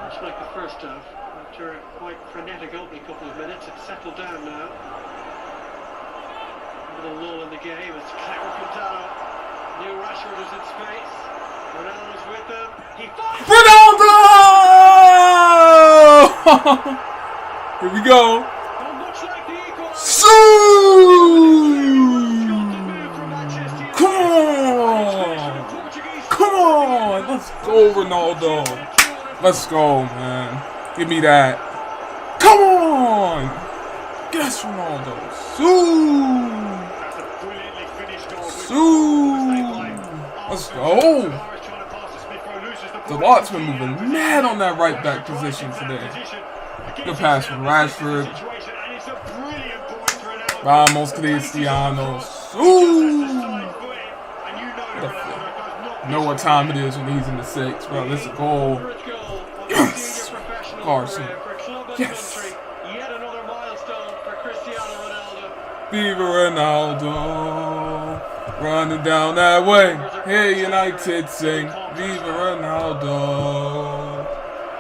Much like the first half, after a quite frenetic opening couple of minutes, it's settled down now. A little lull in the game, it's clever from Dalo. New Rashford is in space. Ronaldo's with them. He finds Ronaldo! Here we go. much like the equaliser. Come on! Come on! Let's go, Ronaldo. Let's go, man. Give me that. Come on! Yes, Ronaldo. That's a brilliantly finished goal. Let's go. The Lot's been moving mad on that right back position today. Good pass from Rashford. Vamos, Cristiano. Know what time it is when he's in the 6, bro. This is a goal. Yes! Carson. Yes! Yet another milestone for Cristiano Ronaldo. Viva Ronaldo. Running down that way. Hey, United sing. Viva Ronaldo.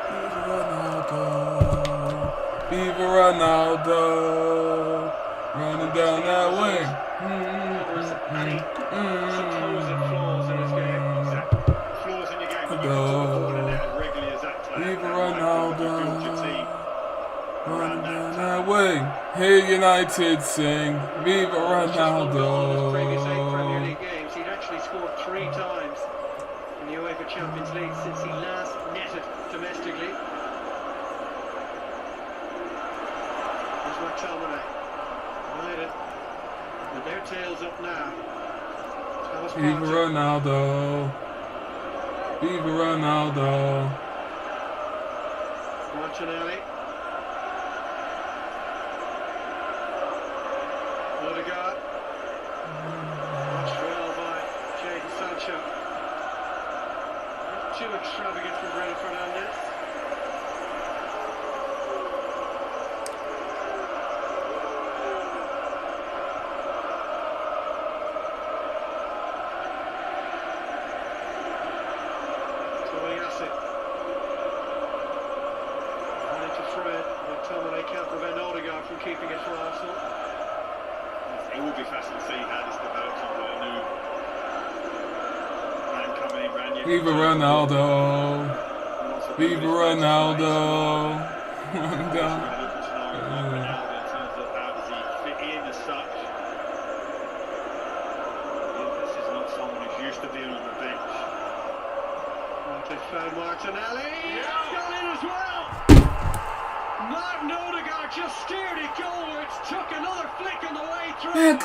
Viva Ronaldo. Viva Ronaldo. Running down that way. Viva Ronaldo. Running down that way. Hey, United sing. Viva Ronaldo. Previous 8 Premier League games, he'd actually scored 3 times in the UEFA Champions League since he last netted domestically. There's Watchalong. United with their tails up now. Viva Ronaldo. Viva Ronaldo. Martinelli. Odegaard. Watched well by Jadon Sancho. Not too extravagant from Bruno Fernandes. Fred, McTominay can't prevent Odegaard from keeping it for Arsenal. It will be fascinating to see how this develops under the new man coming in, Ranieri. Viva Ronaldo. Viva Ronaldo. They found Martinelli. It's gone in as well. Martin Odegaard just steered it goalwards, took another flick on the way through, and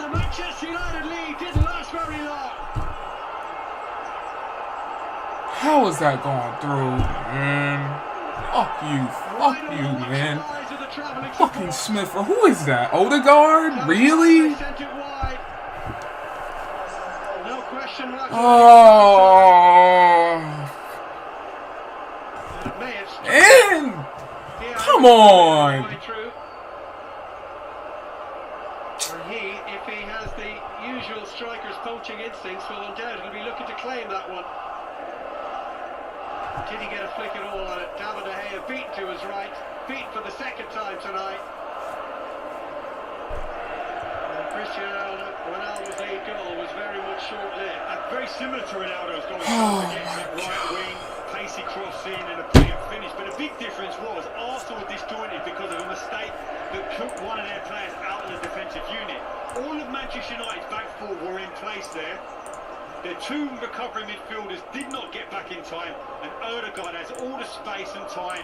the Manchester United lead didn't last very long. How is that going through, man? Fuck you, man. Fucking Smith, or who is that? Odegaard? Really? No question. Oh. And come on. And he, if he has the usual striker's poaching instincts, will undoubtedly be looking to claim that one. Did he get a flick at all on it? David De Gea beaten to his right, beaten for the second time tonight. And Cristiano Ronaldo's lead goal was very much short-lived. Very similar to Ronaldo's goal. Against that right wing, pacey cross in and a brilliant finish. But the big difference was Arsenal were disjointed because of a mistake that took one of their players out of the defensive unit. All of Manchester United's back four were in place there. Their two recovering midfielders did not get back in time, and Odegaard has all the space and time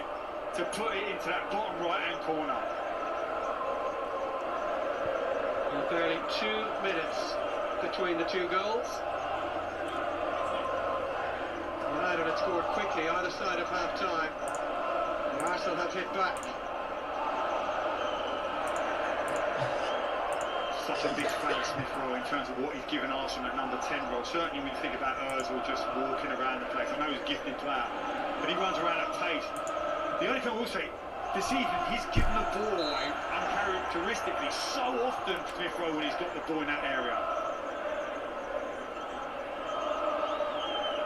to put it into that bottom right-hand corner. And barely 2 minutes between the two goals. United had scored quickly either side of half-time. And Arsenal have hit back. Such a big fan of Smith Rowe in terms of what he's given Arsenal at number 10 role. Certainly when you think about Ozil just walking around the place. I know he's a gifted player, but he runs around at pace. The only thing I will say, this evening he's given the ball away uncharacteristically so often, Smith Rowe, when he's got the ball in that area.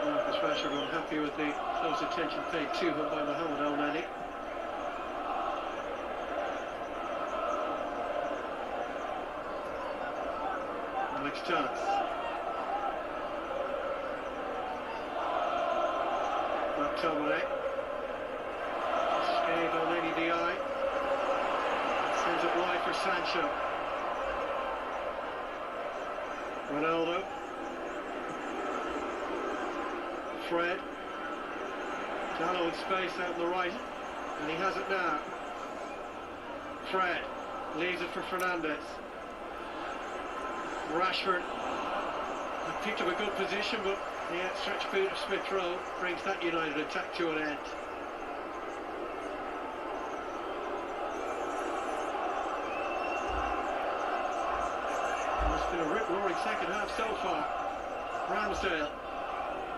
Marcus Rashford unhappy with the close attention paid to him by Mohamed El Neni. Next chance. McTominay. Scathed on any DI. Sends it wide for Sancho. Ronaldo. Fred. Shallow in space out on the right. And he has it now. Fred. Leaves it for Fernandes. Rashford picked up a good position, but the outstretched boot of Smith Rowe brings that United attack to an end. It's been a rip-roaring second half so far. Ramsdale,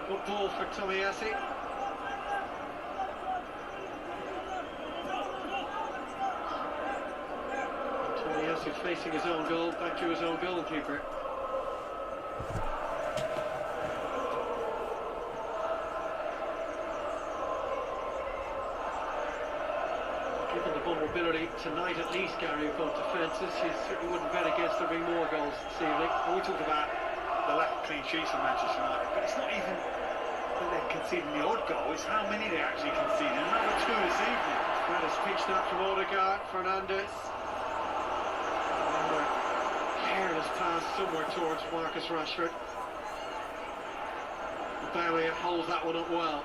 good ball for Tomiyasu. Tomiyasu facing his own goal, back to his own goalkeeper. Given the vulnerability tonight at least, Gary, of both defences, you certainly wouldn't bet against there being more goals this evening. Well, we talked about the lack of clean sheets from Manchester United, but it's not even that they're conceding the odd goal, it's how many they actually conceded. Another 2 this evening. Fred has pitched that from Odegaard, Fernandes. Careless pass somewhere towards Marcus Rashford. Barry holds that one up well.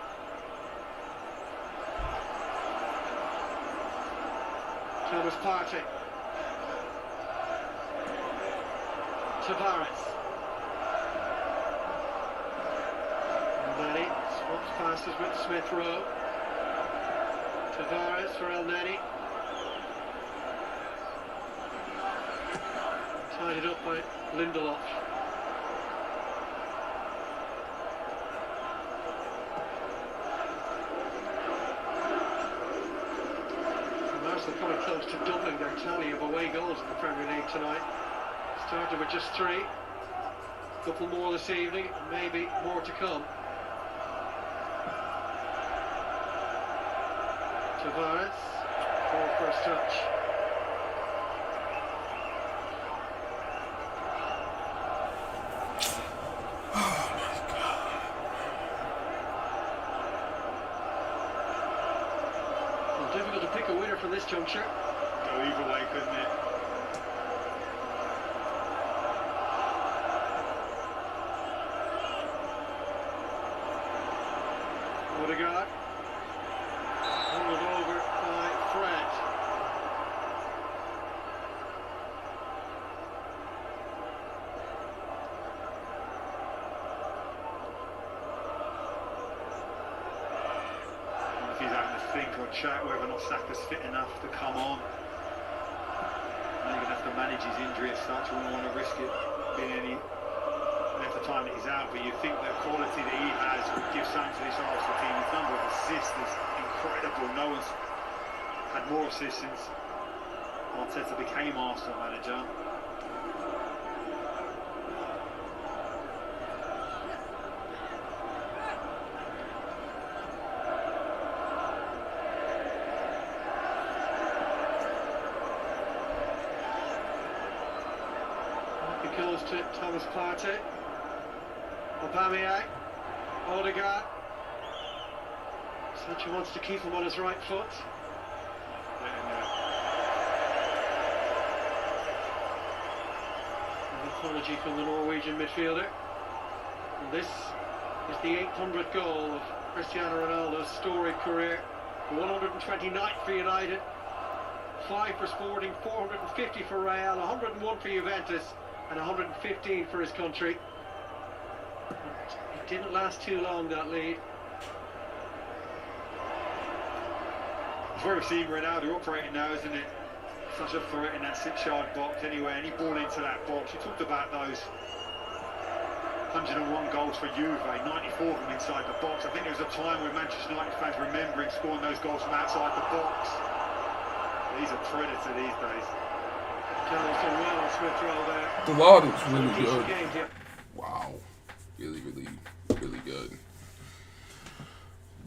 Thomas Partey. Tavares. Nani swaps passes with Smith Rowe. Tavares for El Neni. Tied it up by Lindelof. And Arsenal coming close to doubling their tally of away goals in the Premier League tonight. Started with just 3. A couple more this evening, maybe more to come. Tavares for first touch. Difficult to pick a winner from this juncture. Go either way, couldn't it? Odegaard. Handled over by Fred. If he's having to think or chat whether or not Saka's fit enough to come on. Maybe going to have to manage his injury as such. We don't want to risk it being any length of time that he's out, but you think the quality that he has would give something to this Arsenal team. His number of assists is incredible. No one's had more assists since Arteta became Arsenal manager. It goes to Thomas Partey. Aubameyang. Odegaard. Sancho wants to keep him on his right foot. apology from the Norwegian midfielder. And this is the 800th goal of Cristiano Ronaldo's storied career. 129th for United, 5 for Sporting, 450 for Real, 101 for Juventus, and 115 for his country. It didn't last too long, that lead. It's where we've seen Ronaldo operating now, isn't it? Such a threat in that 6-yard box anyway, any ball into that box. You talked about those 101 goals for Juve, 94 of them inside the box. I think there was a time when Manchester United fans remembering scoring those goals from outside the box. He's a predator these days. The Lord is really good. Wow. Really, really, really good.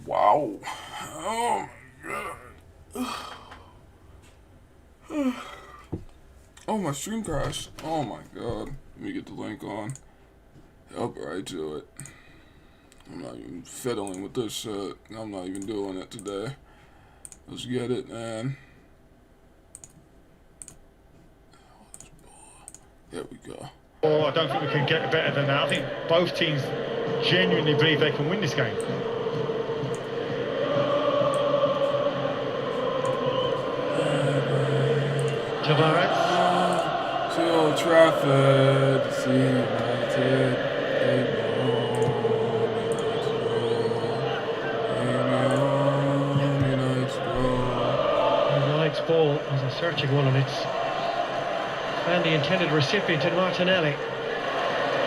Wow. Oh my god. Oh, my stream crashed. Oh my god. Let me get the link on. Up right to it. I'm not even fiddling with this shit. I'm not even doing it today. Let's get it, man. There we go. Oh, I don't think we can get better than that. I think both teams genuinely believe they can win this game. Tavares. To Old Trafford to see United. United's ball was a searching one, and it's found the intended recipient in Martinelli,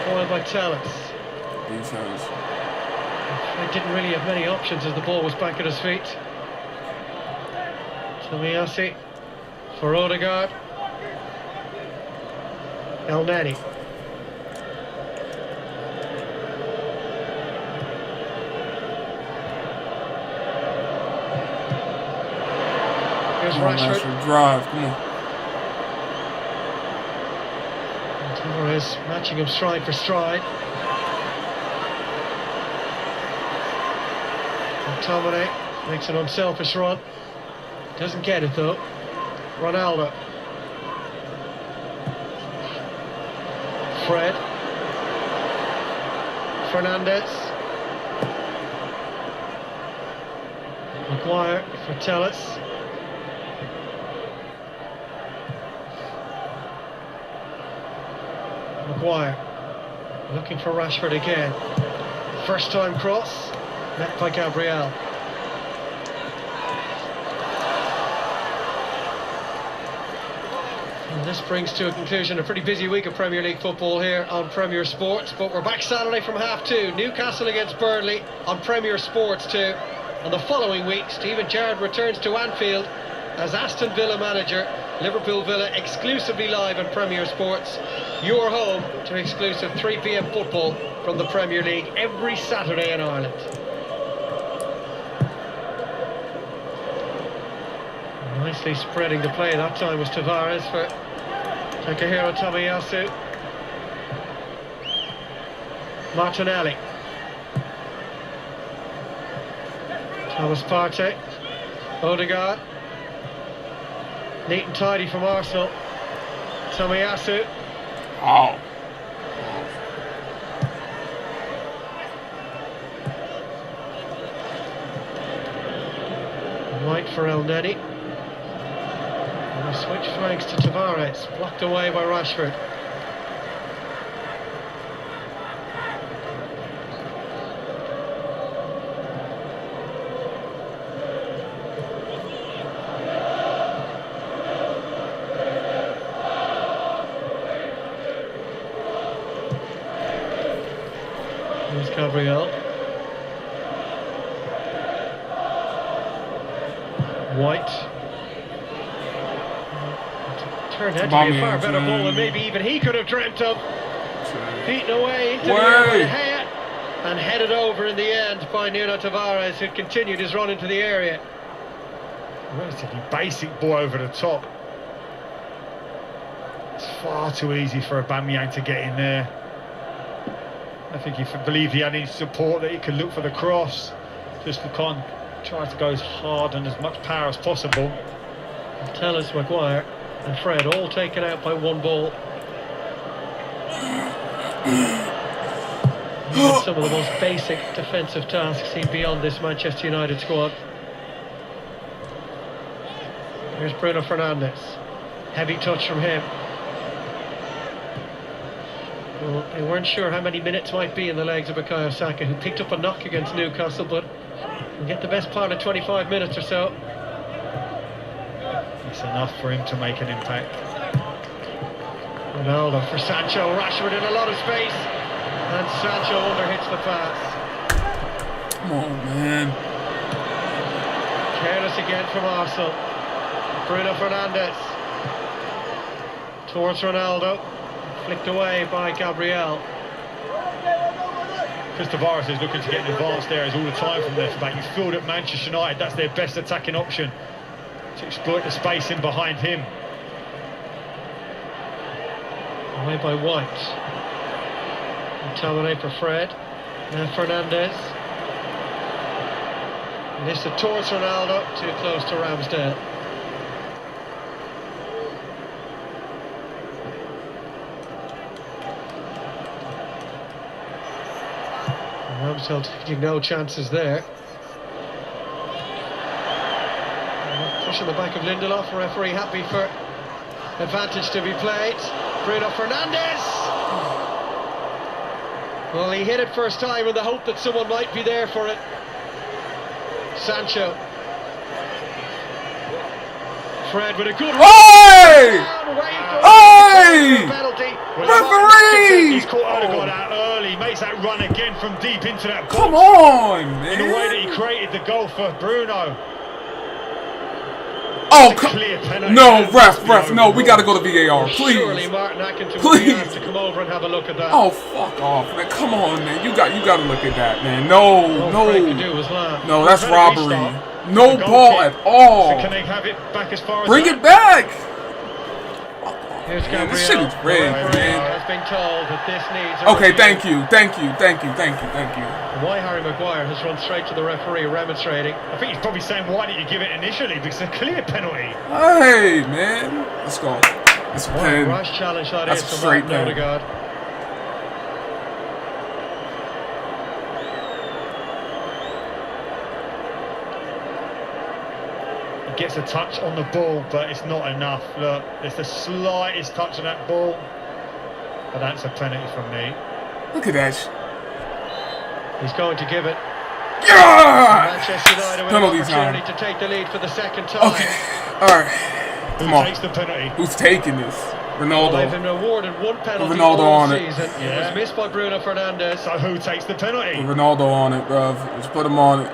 followed by Tallis. Defense. He didn't really have many options as the ball was back at his feet. Tomiyasu for Odegaard. El Nani. Here's Rashford. Drive, come on. Tavares matching him stride for stride. McTominay makes an unselfish run. Doesn't get it though. Ronaldo. Fred. Fernandez. Maguire for Telles. Maguire looking for Rashford again. First time cross, met by Gabriel. And this brings to a conclusion a pretty busy week of Premier League football here on Premier Sports, but we're back Saturday from 2:30. Newcastle against Burnley on Premier Sports 2. And the following week, Steven Gerrard returns to Anfield as Aston Villa manager. Liverpool Villa exclusively live on Premier Sports. Your home to exclusive 3 PM football from the Premier League every Saturday in Ireland. Nicely spreading the play that time was Tavares for Takahiro Tomiyasu. Martinelli. Thomas Partey. Odegaard. Neat and tidy from Arsenal. Tomiyasu. Oh. White for El Neni. And a switch flanks to Tavares. Blocked away by Rashford. Here's Gabriel. White. Turned out to be a far better ball than maybe even he could have dreamt of. Beaten away into the air by De Gea and headed over in the end by Nuno Tavares, who continued his run into the area. Relatively basic ball over the top. It's far too easy for Aubameyang to get in there. I think he believed he had any support that he could look for the cross. Just can't try to go as hard and as much power as possible. Telles, Maguire and Fred all taken out by one ball. Even some of the most basic defensive tasks seem beyond this Manchester United squad. Here's Bruno Fernandes. Heavy touch from him. Well, they weren't sure how many minutes might be in the legs of Bukayo Saka, who picked up a knock against Newcastle, but will get the best part of 25 minutes or so. It's enough for him to make an impact. Ronaldo for Sancho. Rashford in a lot of space, and Sancho underhits the pass. Come on, man. Careless again from Arsenal. Bruno Fernandes towards Ronaldo, flicked away by Gabriel. Tavares is looking to get in advanced areas all the time from left back. You feel that Manchester United, that's their best attacking option, to exploit the space in behind him. Away by White. McTominay for Fred. Now Fernandes. And this is towards Ronaldo, too close to Ramsdale. Ramsdale taking no chances there. Pushing the back of Lindelof, referee happy for advantage to be played. Bruno Fernandes! Well, he hit it first time in the hope that someone might be there for it. Sancho. Fred with a good run. Hey! Hey! Penalty. Referee! He's caught Odegaard out early, makes that run again from deep into that box. Come on, man. In the way that he created the goal for Bruno. Oh, Clear penalty. no, ref, no, we gotta go to VAR, Surely please. Martin Atkinson Please. will have to come over and have a look at that. Oh, fuck off, man. Come on, man. You gotta look at that, man. No, All Fred could do was laugh. no, that's Better robbery. restart. No The goal ball kick. at all. So can they have it back as far as Bring that? it back. Here's Man, Gabriel. this shit is rigged, The referee man. has been told that this needs a Okay, review. thank you. Why Harry Maguire has run straight to the referee remonstrating. I think he's probably saying, why didn't you give it initially? Because it's a clear penalty. Hey, man. Let's go. It's a What a pen. rash challenge that That's is a from straight Martin pen. Odegaard. He gets a touch on the ball, but it's not enough. Look, it's the slightest touch on that ball. But that's a penalty from me. Look at that. He's going to give it. Yeah! Manchester United with Penalty an opportunity time. to take the lead for the second time. Okay. All right. Who Come on. takes the penalty? Who's taking this? Well, they've Ronaldo. been awarded one penalty Ronaldo all on it. season. It Yeah. was missed by Bruno Fernandes. So who takes the penalty? Ronaldo on it, bruv. Let's put him on it.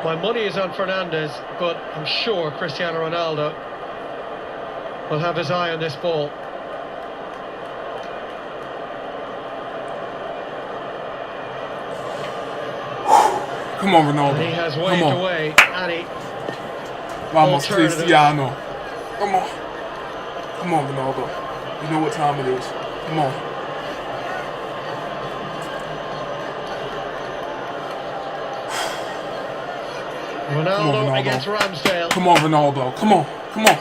My money is on Fernandes, but I'm sure Cristiano Ronaldo will have his eye on this ball. Come on, Ronaldo. And he has Come waved on. away any Vamos, alternative. Cristiano. Come on. Come on, Ronaldo. You know what time it is. Come on. Ronaldo Ronaldo. against Ramsdale. Come on, Ronaldo. Come on. Come on.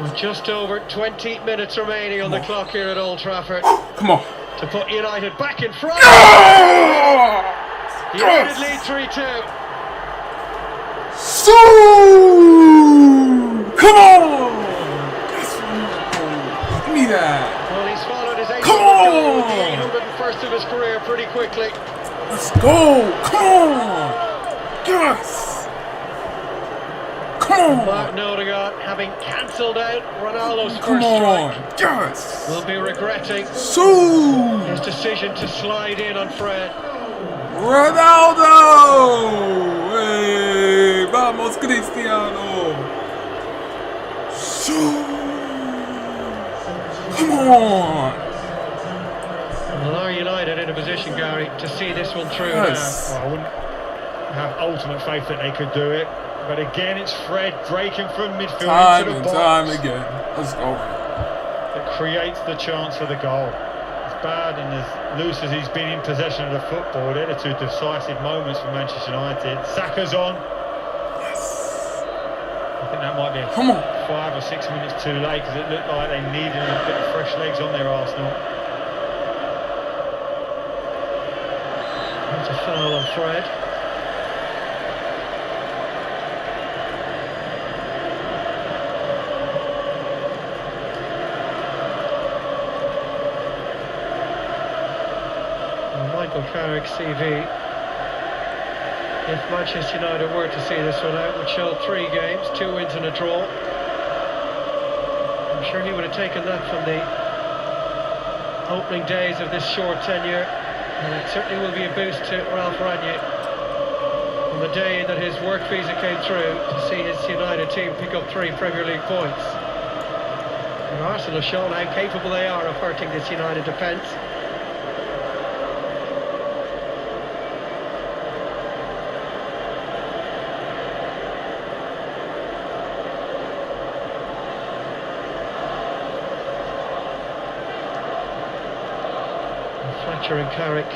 With just over 20 minutes remaining on the clock here at Old Trafford Come on. to put United back in front. Ah! United lead 3-2. So, come on! Give me that. Well, he's followed his 800th Come goal with the on! 801st of his career pretty quickly. Let's go! Come on! Yes! Come on! Martin Odegaard, having cancelled out Ronaldo's Come first on! strike, Yes! will be regretting So, his decision to slide in on Fred. Ronaldo! Hey, vamos, Cristiano! So, come on! Well, are United in a position, Gary, to see this one through Yes. Well, I wouldn't have ultimate faith that they could do it. But again, it's Fred breaking from midfield Time into the and box. time again. Let's go. That creates the chance for the goal. As bad and as loose as he's been in possession of the football, they're the two decisive moments for Manchester United. Saka's on. Yes. I think that might be Come on. 5 or 6 minutes too late because it looked like they needed a bit of fresh legs on their Arsenal. foul on Fred. Michael Carrick's CV, if Manchester United were to see this one out, would show 3 games, 2 wins and a draw. I'm sure he would have taken that from the opening days of this short tenure, and it certainly will be a boost to Ralph Rangnick on the day that his work visa came through to see his United team pick up 3 Premier League points. And Arsenal have shown how capable they are of hurting this United defence. Fletcher and Carrick,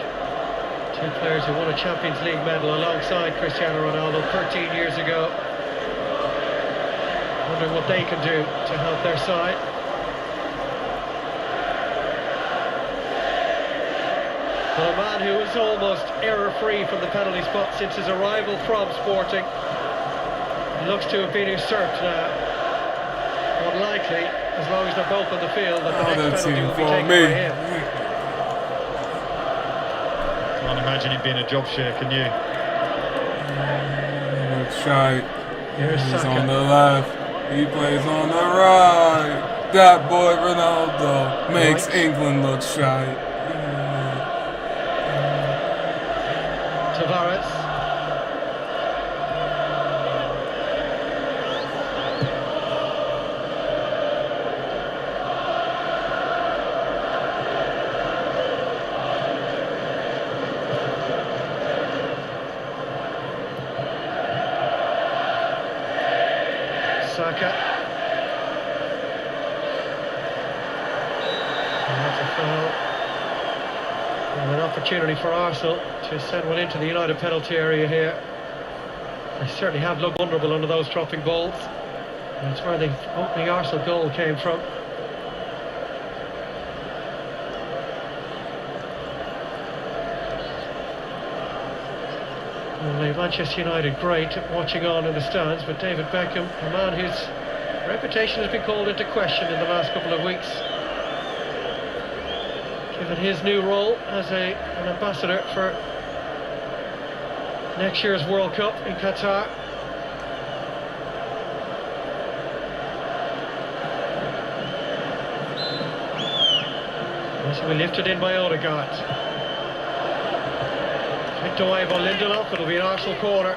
2 players who won a Champions League medal alongside Cristiano Ronaldo 13 years ago. Wondering what they can do to help their side. But a man who was almost error-free from the penalty spot since his arrival from Sporting looks to have been usurped now. Unlikely, as long as they're both on the field, that the next penalty will be taken by him. Can't imagine it being a job share, can you? Looks shy. Here's He's Saka. on the left. He plays on the right. That boy Ronaldo makes Right. England look shy. Tavares. Saka. And that's a foul. And an opportunity for Arsenal to send one into the United penalty area here. They certainly have looked vulnerable under those dropping balls. And that's where the opening Arsenal goal came from. Only Manchester United great at watching on in the stands, but David Beckham, a man whose reputation has been called into question in the last couple of weeks, given his new role as an ambassador for next year's World Cup in Qatar. This will be lifted in by Odegaard. Flicked away by Lindelof, it'll be an Arsenal corner.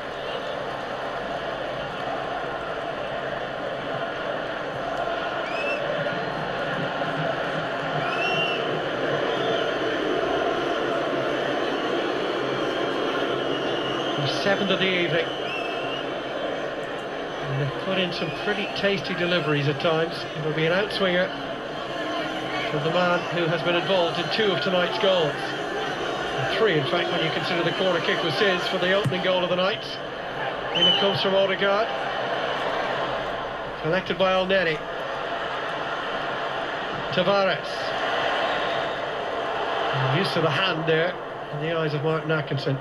The 7th of the evening. And they've put in some pretty tasty deliveries at times. It'll be an outswinger from the man who has been involved in 2 of tonight's goals. 3, in fact, when you consider the corner kick was his for the opening goal of the night. In it comes from Odegaard. Collected by Elneny. Tavares. Used to the hand there in the eyes of Martin Atkinson.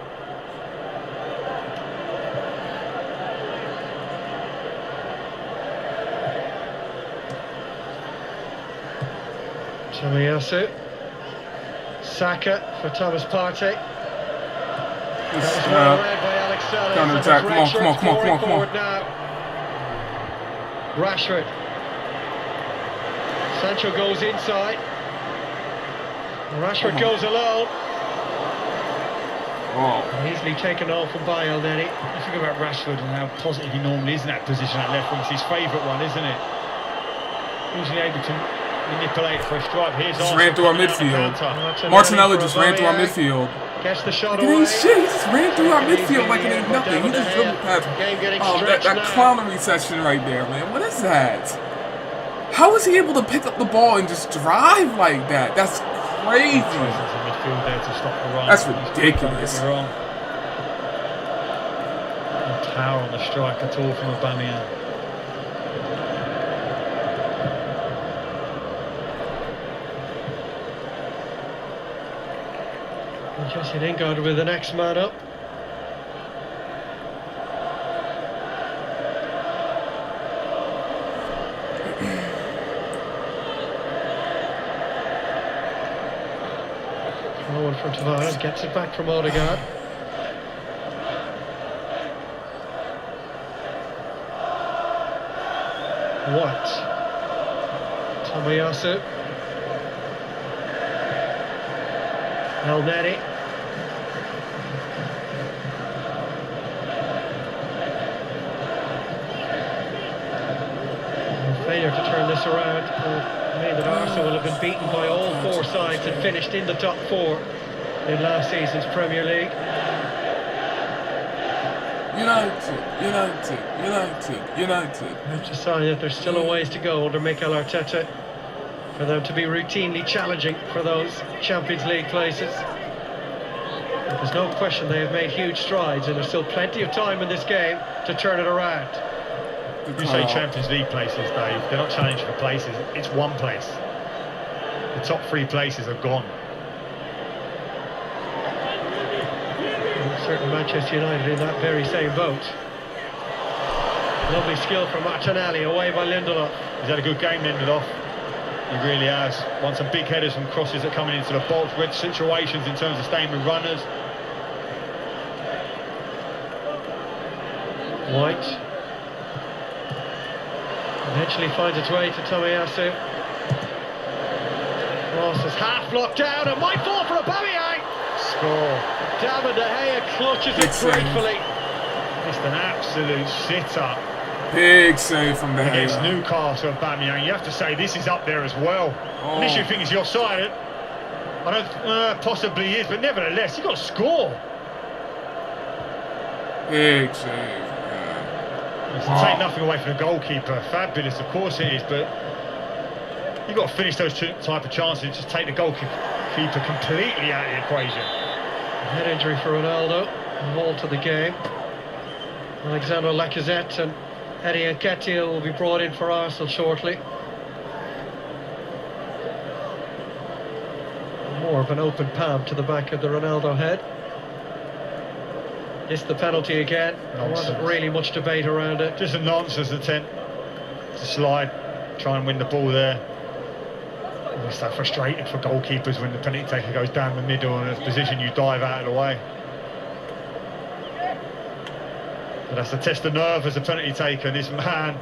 Tomiyasu. Saka for Thomas Partey. That was well read by Alex Telles. Counter-attack. Come on. Now. Rashford. Sancho goes inside. Rashford goes alone. Oh. Easily taken off from by Elneny. You think about Rashford and how positive he normally is in that position at left wing. It's his favourite one, isn't it? Usually able to manipulate for a strike. Here's Just ran through our midfield. Martinelli just ran through our midfield. Gets the shot It away. ain't shit. He just ran through our midfield like it ain't nothing. He just dribbled past. Oh, that clownery session right there, man. What is that? How is he able to pick up the ball and just drive like that? That's crazy. Midfield there to stop the run. That's ridiculous. Wrong. No power on the strike at all from Aubameyang. Jesse Lingard with the next man up. from Tavares, gets it back from Odegaard. White. Tomiyasu. El Neri. Failure to turn this around will mean that Arsenal will have been beaten by all four sides and finished in the top four in last season's Premier League. United. It's a sign that there's still a ways to go under Mikel Arteta for them to be routinely challenging for those Champions League places. There's no question they have made huge strides, and there's still plenty of time in this game to turn it around. You say Champions League places, Dave, they're not challenging for places, it's one place. The top 3 places are gone. And certainly Manchester United in that very same boat. Lovely skill from Martinelli, away by Lindelof. He's had a good game, Lindelof. He really has. Won some big headers from crosses that are coming into the box, read situations in terms of staying with runners. White. Eventually finds its way to Tomiyasu. Ross is half blocked down and might fall for Aubameyang. Score. David De Gea clutches it gratefully. Just an absolute sitter. Big save from the Against Newcastle, Aubameyang. You have to say this is up there as well. Initially, you think he's offside. I don't, possibly is, but nevertheless, you've got to score. Big save. Take nothing away from the goalkeeper. Fabulous, of course it is, but you've got to finish those type of chances and just take the goalkeeper completely out of the equation. Head injury for Ronaldo, involved to the game. Alexander Lacazette and Eddie Nketiah will be brought in for Arsenal shortly. More of an open palm to the back of the Ronaldo head. Missed the penalty again. There wasn't really much debate around it. Just a nonsense attempt to slide, try and win the ball there. It's so frustrating for goalkeepers when the penalty taker goes down the middle and in a position you dive out of the way. But that's a test of nerve as a penalty taker. This man,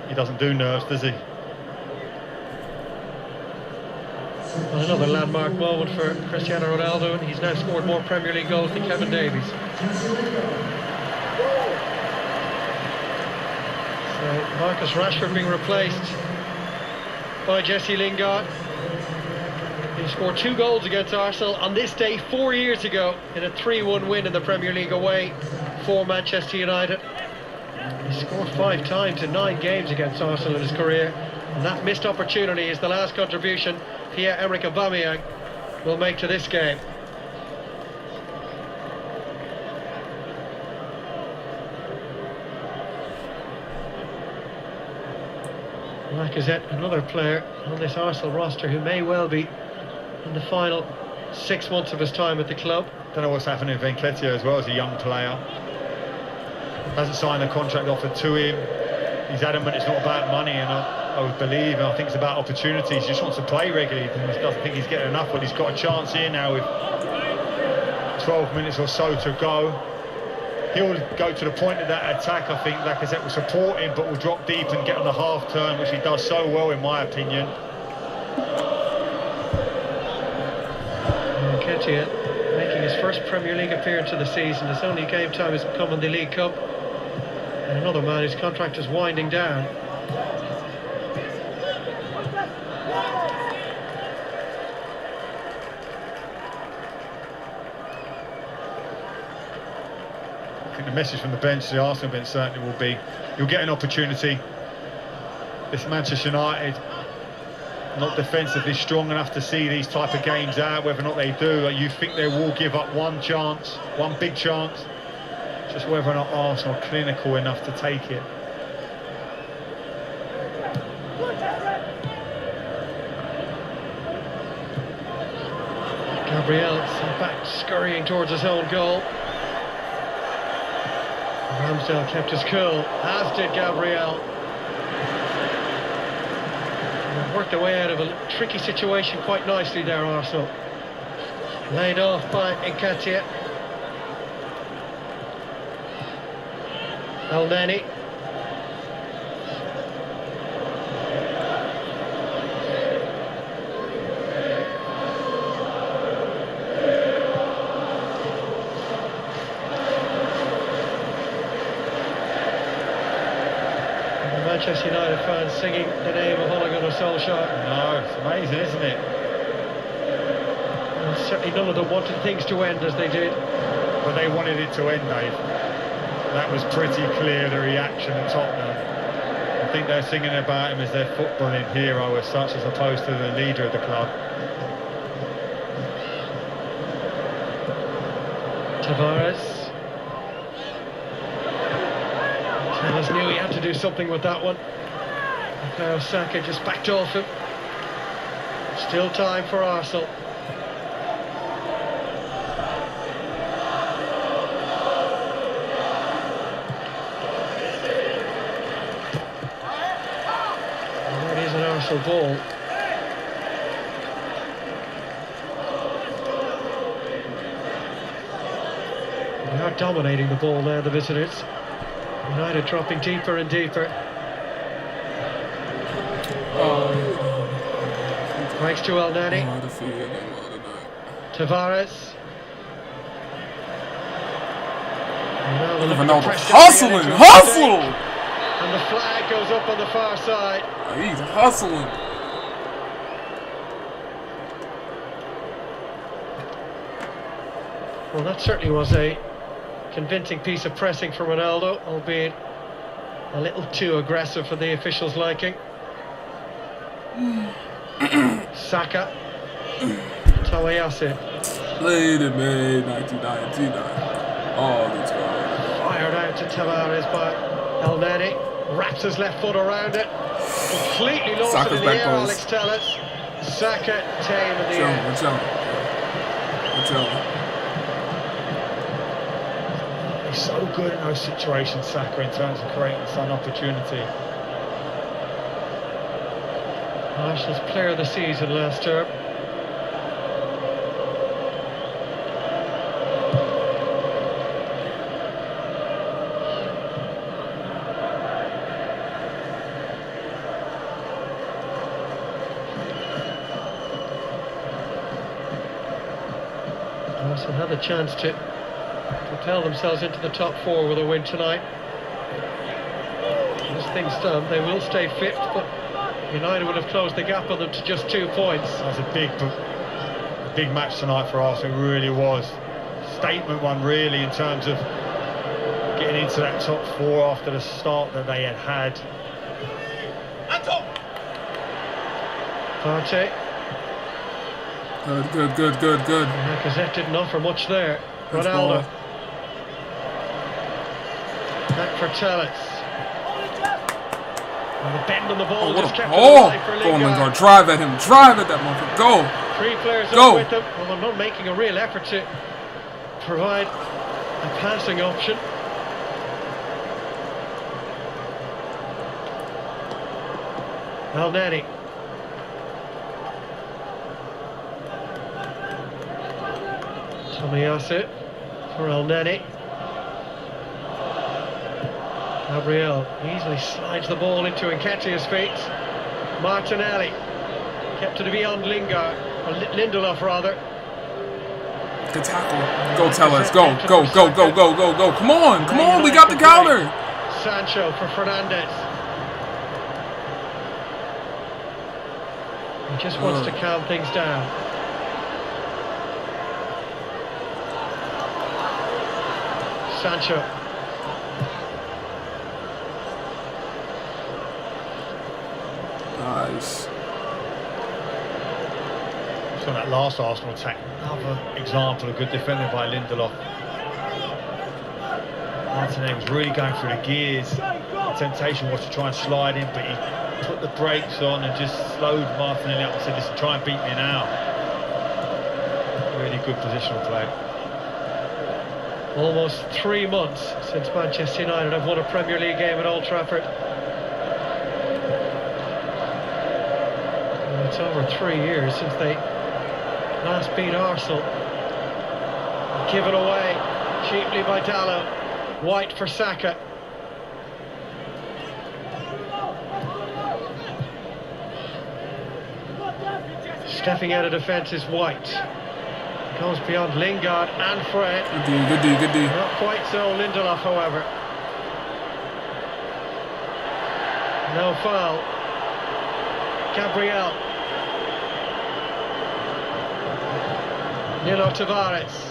he doesn't do nerves, does he? Well, another landmark moment for Cristiano Ronaldo. He's now scored more Premier League goals than Kevin Davies. So Marcus Rashford being replaced by Jesse Lingard. He scored 2 goals against Arsenal on this day 4 years ago in a 3-1 win in the Premier League away for Manchester United. He scored 5 times in 9 games against Arsenal in his career, and that missed opportunity is the last contribution Pierre-Emerick Aubameyang will make to this game. Lacazette, another player on this Arsenal roster who may well be in the final 6 months of his time at the club. Don't know what's happening with Nketiah as well as a young player. Hasn't signed a contract offered to him. He's adamant it's not about money, and I would believe, and I think it's about opportunities. He just wants to play regularly. He doesn't think he's getting enough, but he's got a chance here now with 12 minutes or so to go. He'll go to the point of that attack. I think Lacazette will support him, but will drop deep and get on the half turn, which he does so well, in my opinion. Nketiah making his first Premier League appearance of the season. His only game time has come in the League Cup. And another man whose contract is winding down. I think the message from the bench, the Arsenal bench, certainly will be, you'll get an opportunity. This Manchester United, not defensively strong enough to see these type of games out. Whether or not they do, you think they will give up one chance, one big chance. Just whether or not Arsenal are clinical enough to take it. Gabriel sent back, scurrying towards his own goal. Ramsdale kept his cool, as did Gabriel. Worked their way out of a tricky situation quite nicely there, Arsenal. Laid off by Nketiah. El Neni. Manchester United fans singing the name of Ole Gunnar Solskjaer. No, it's amazing, isn't it? And certainly none of them wanted things to end as they did. But they wanted it to end, Dave. That was pretty clear, the reaction at Tottenham. I think they're singing about him as their footballing hero as such, as opposed to the leader of the club. Tavares. Tavares knew he had to do something with that one. Now Saka just backed off him. Still time for Arsenal. And that is an Arsenal ball. They are dominating the ball there, the visitors. United dropping deeper and deeper. Thanks to El Neni. Tavares. Ronaldo hustling, hustle! And the flag goes up on the far side. He's hustling. Well, that certainly was a convincing piece of pressing from Ronaldo, albeit a little too aggressive for the officials' liking. Saka. Tomiyasu. Lady May 1999. Oh, let's go. Fired out to Tavares by El Neni. Wraps his left foot around it. Completely lost Saka's it in the back air, post. Alex Telles. Saka tame in the air. Watch out. He's so good in those situations, Saka, in terms of creating some opportunity. Arsenal's player of the season last term. Arsenal had the chance to propel themselves into the top four with a win tonight. As things stand, they will stay fifth, but United would have closed the gap on them to just 2 points. That was a big match tonight for Arsenal. It really was. Statement one, really, in terms of getting into that top four after the start that they had had. Partey. Good. Lacazette didn't offer much there. Ronaldo. Back for Telles. And the bend on the ball just kept it alive for Go on, Lingard. Lingard. Drive at him. Drive at that motherfucker. Go. 3 players Go. up with them. Well, they're not making a real effort to provide a passing option. El Neni. Tomiyasu for El Neni. Gabriel easily slides the ball into Nketiah's feet. Martinelli kept it beyond Lingard, or Lindelof rather. Good tackle. Go, Tellers. Go. Come on. We got the counter. Sancho for Fernandes. He just wants to calm things down. Sancho. Nice. So that last Arsenal attack, another example of good defending by Lindelof. Martinelli was really going through the gears. The temptation was to try and slide in, but he put the brakes on and just slowed Martinelli up and said, listen, try and beat me now. Really good positional play. Almost 3 months since Manchester United have won a Premier League game at Old Trafford. And it's over 3 years since they last beat Arsenal Given away cheaply by Dallo. White for Saka. Stepping out of defence is White. Goes beyond Lingard and Fred. Good D. Not quite so Lindelof, however. No foul. Gabriel. Nilo Tavares.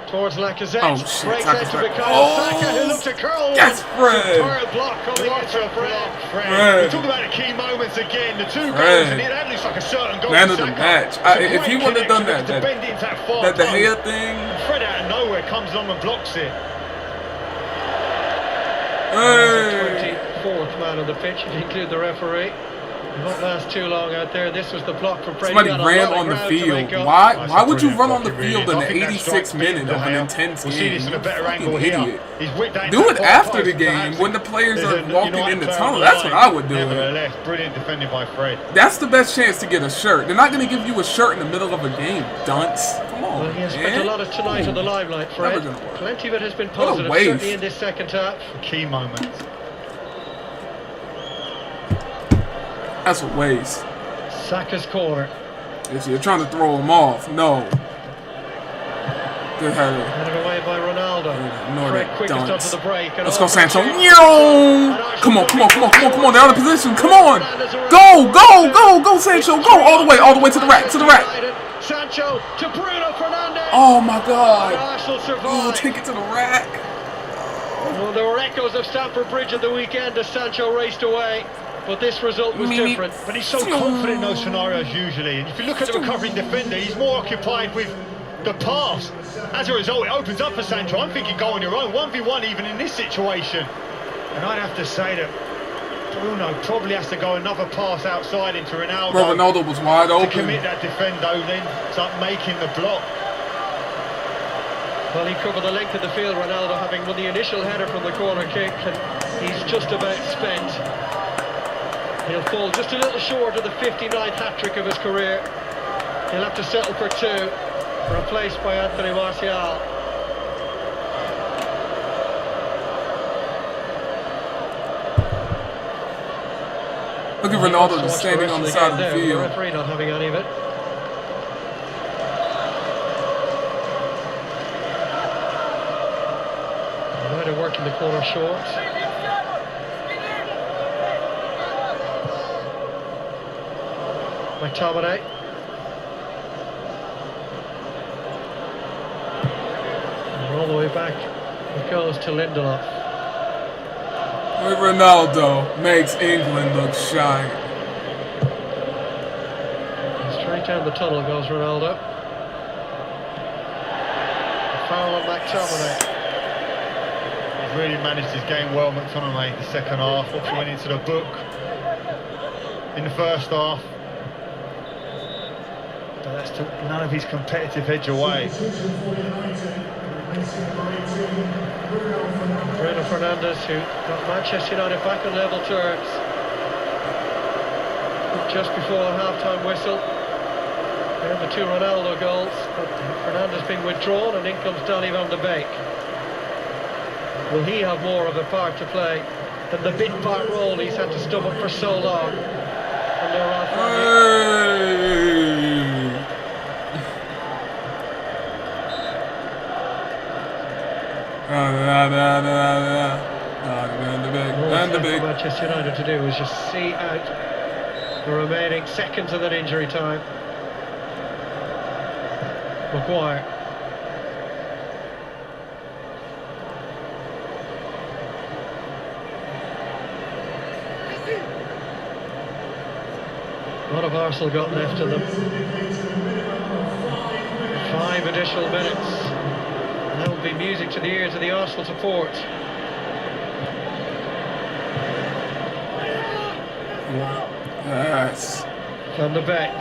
Towards Lacazette. Oh, shit. Breaks out to Bukayo Saka, who looked to curl. Yes, Fred. Superb block coming What into a block, Fred. Fred. We talk about the key moments again. The two goals, and that looks like a certain goal. Man for of the Saka. match. It's a If he great wouldn't have done connection that, to bend it into that far that De post. Gea thing. Fred out of nowhere comes along and blocks it. Hey. 24th man on the pitch, if you include the referee. It won't last too long out there. This was the block from Brady. Somebody ran on the field. Why would you run on the field in the 86th minute of an intense We'll see game? this in a better Fucking angle here. idiot. He's whipped that Do into it that after far the post, game perhaps. when the players There's are a walking United in the player tunnel. on That's what I would do. Nevertheless, brilliant defending by Fred. That's the best chance to get a shirt. They're not going to give you a shirt in the middle of a game, dunce. Come on, Well, he has spent man. a lot of tonight on the limelight, Fred. Never gonna work. Plenty of it has been What a positive, waste. certainly in this second half. Key moments. That's a waste. Saka's corner. If you're trying to throw him off, no. Good header. Headed away by Ronaldo. Ignore Fred that quickest dunce. onto the break. And Let's go, off Sancho. the Yo! Come on. They're out of position. Come on. Go, Sancho. Go all the way to the rack. Sancho to Bruno Fernandes. Oh my And God. Arsenal Oh, survive. take it to the rack. Well, there were echoes of Stamford Bridge at the weekend as Sancho raced away, but this result was different. But he's so confident in those scenarios usually. And if you look at the recovering defender, he's more occupied with the pass. As a result, it opens up for Sancho. I'm thinking go on your own, 1v1 even in this situation. And I'd have to say that Bruno probably has to go another pass outside into Ronaldo. Bro, Ronaldo was wide to open. commit that defendo, then start making the block. Well, he covered the length of the field, Ronaldo, having won the initial header from the corner kick, and he's just about spent. He'll fall just a little short of the 59th hat-trick of his career. He'll have to settle for 2, replaced by Anthony Martial. Look at Ronaldo just standing on the side of the The field. referee not having any of it. United working the corner short. McTominay. And all the way back it goes to Lindelof. Ronaldo makes England look shy. Straight down the tunnel goes Ronaldo. Foul on McTominay. He's really managed his game well, McTominay, the second half. What went into the book in the first half. But that's took none of his competitive edge away. Bruno Fernandes, who got Manchester United back on level terms just before the half-time whistle. And the 2 Ronaldo goals, but Fernandes being withdrawn, and in comes Donny van de Beek. Will he have more of a part to play than the bit-part role he's had to stomach for so long? Under Ralph Rangnick. All for Manchester United to do is just see out the remaining seconds of that injury time. Maguire. What have Arsenal got left of them? 5 additional minutes. And that will be music to the ears of the Arsenal support. Yes. Van de Beek.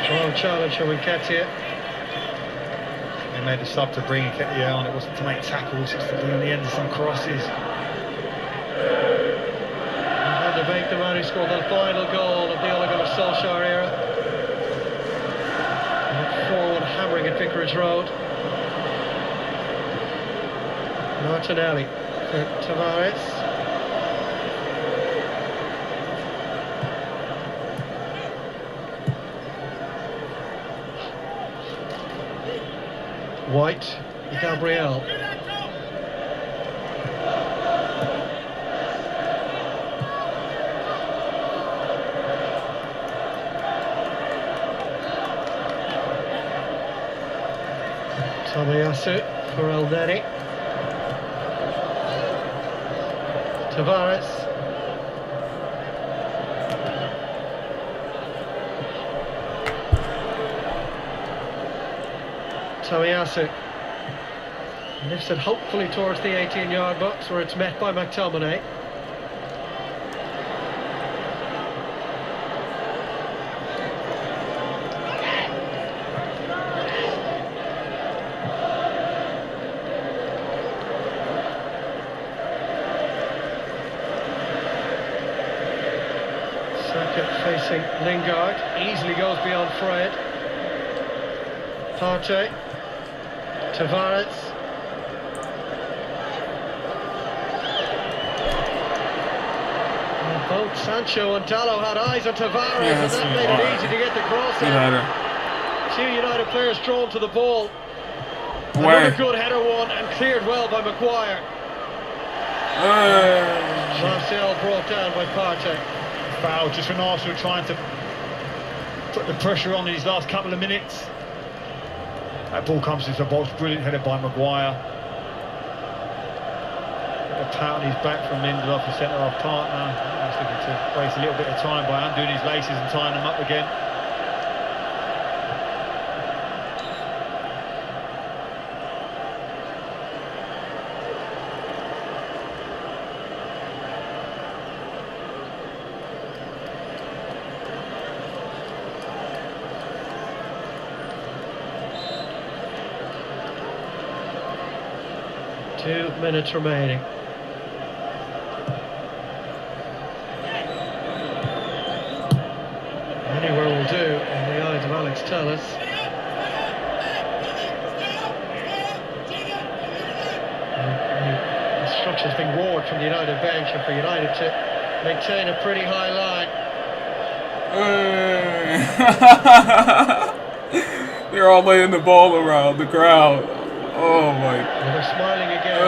Strong challenge from Nketiah. They made a sub to bring Nketiah on. It wasn't to make tackles, it's to bring on the end of some crosses. Van de Beek, the man who scored the final goal of the Ole Gunnar Solskjaer era. Forward hammering at Vic Vicarage Road. Martinelli for Tavares. White, Gabriel. Tomiyasu for El Neni. Tavares. Tomiyasu lifts it hopefully towards the 18-yard box, where it's met by McTominay. Facing Lingard, easily goes beyond Fred. Partey, Tavares. And both Sancho and Dalot had eyes on Tavares, and that made it easy to get the cross in. Two United players drawn to the ball. Another good header one, and cleared well by Maguire. Martial brought down by Partey. Foul just when Arsenal trying to put the pressure on in his last couple of minutes. That ball comes into the box, brilliant header by Maguire. A pat on his back from Lindelof, the centre-half partner. He's looking to waste a little bit of time by undoing his laces and tying them up again. Two minutes remaining. Anywhere will do, in the eyes of Alex Telles. Instructions being roared from the United bench, and for United to maintain a pretty high line. They're all laying the ball around the crowd. Oh my! Well, they're smiling again.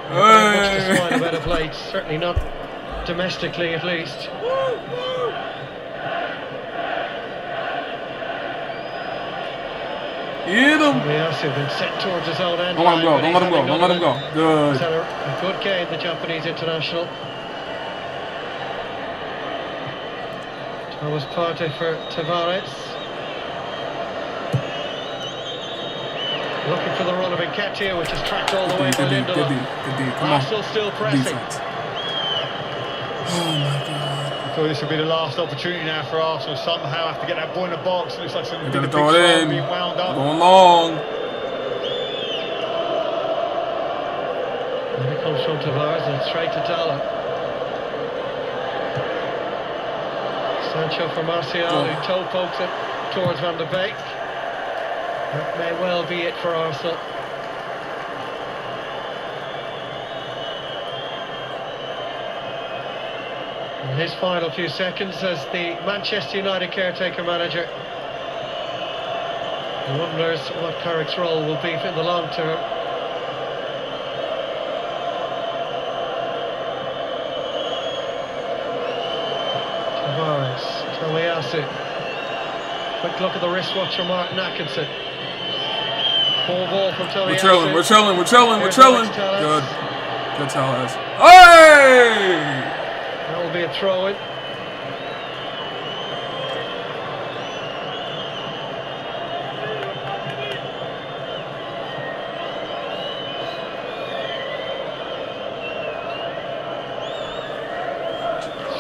Much to smile about of late, certainly not domestically, at least. Hit him! Tomiyasu been set towards his own end. Don't let him go! Don't let him go! Don't let him go! Good. He's had a good game, the Japanese international. Thomas Partey for Tavares. Looking for the run of Nketiah, which is tracked all the way by Lindelof. Good D. Come on. Arsenal still pressing. Defense. Oh my God. I thought this would be the last opportunity now for Arsenal. Somehow have to get that ball in the box. Looks like some big Throw it in. being wound up. Going long. And it comes from Tavares and straight to Dalot. Sancho for Martial, who toe pokes it towards Van de Beek. That may well be it for Arsenal. In his final few seconds as the Manchester United caretaker manager, he wonders what Carrick's role will be in the long term. Tavares, Tomiyasu. Quick look at the wristwatch from Martin Atkinson. Full ball from Tomiyasu. We're chilling. Good Telles. Hey! That will be a throw-in.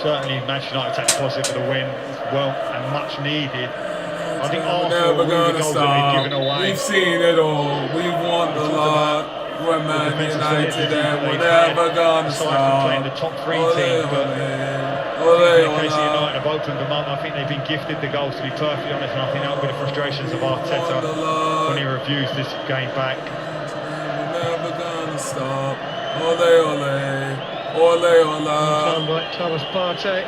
Certainly Manchester United take the positive for the win as well, and much needed. I think Arsenal Never will the gonna goals that stop. they've given away. We've seen it all. We've won the lot. We're Man United and we're never gonna aside from stop. playing the top three team, but Ole, In case ole. United have opened them up, I think they've been gifted the goals, to be perfectly honest, and I think that'll be the frustrations of Arteta when he reviews this game back. We're never gonna stop. Ole, ole. Ole, Done ole. by Thomas Partey.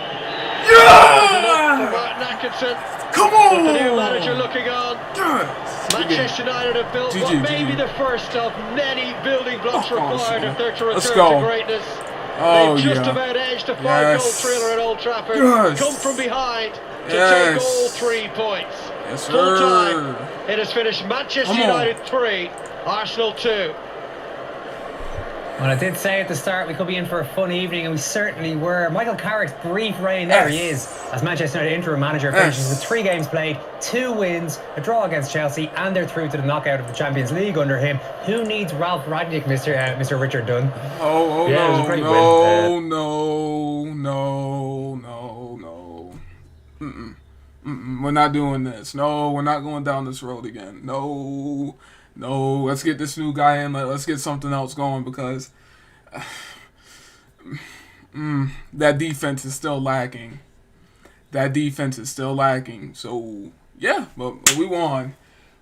Yeah! For Martin Atkinson. Come With the new manager on! looking on. Yes! Manchester United have built what may be the first of many building blocks required if they're to Let's return go. to greatness. Oh, They've just yeah. about edged a 5-goal Yes. thriller at Old Trafford. Yes. Come from behind to Yes. take all 3 points. Yes, Full sir. time. It has finished Manchester Come on. United 3, Arsenal 2. Well, I did say at the start we could be in for a fun evening, and we certainly were. Michael Carrick's brief reign, there he is, as Manchester United interim manager, finishes with 3 games played, 2 wins, a draw against Chelsea, and they're through to the knockout of the Champions League under him. Who needs Ralph Rangnick, Mr. Richard Dunn? Oh, Yeah, it was a no, great no, win. no. We're not doing this. No, we're not going down this road again. No. Let's get this new guy in. Let's get something else going because that defense is still lacking. So, yeah, but we won.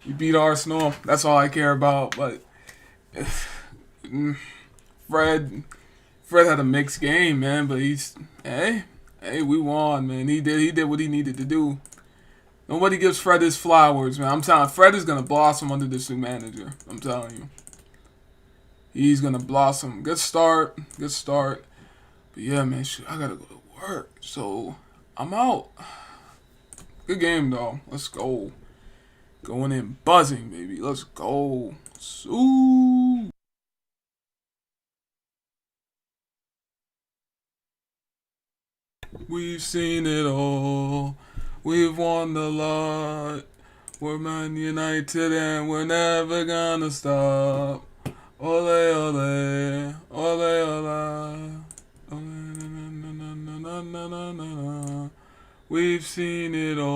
We beat Arsenal. That's all I care about. But Fred had a mixed game, man. But hey, we won, man. He did what he needed to do. Nobody gives Fred his flowers, man. I'm telling you, Fred is gonna blossom under this new manager. I'm telling you, he's gonna blossom. Good start. But yeah, man, shoot, I gotta go to work, so I'm out. Good game though. Let's go. Going in buzzing, baby. Let's go. Ooh. We've seen it all. We've won the lot. We're Man United and we're never gonna stop. Ole, ole, ole, ole. We've seen it all.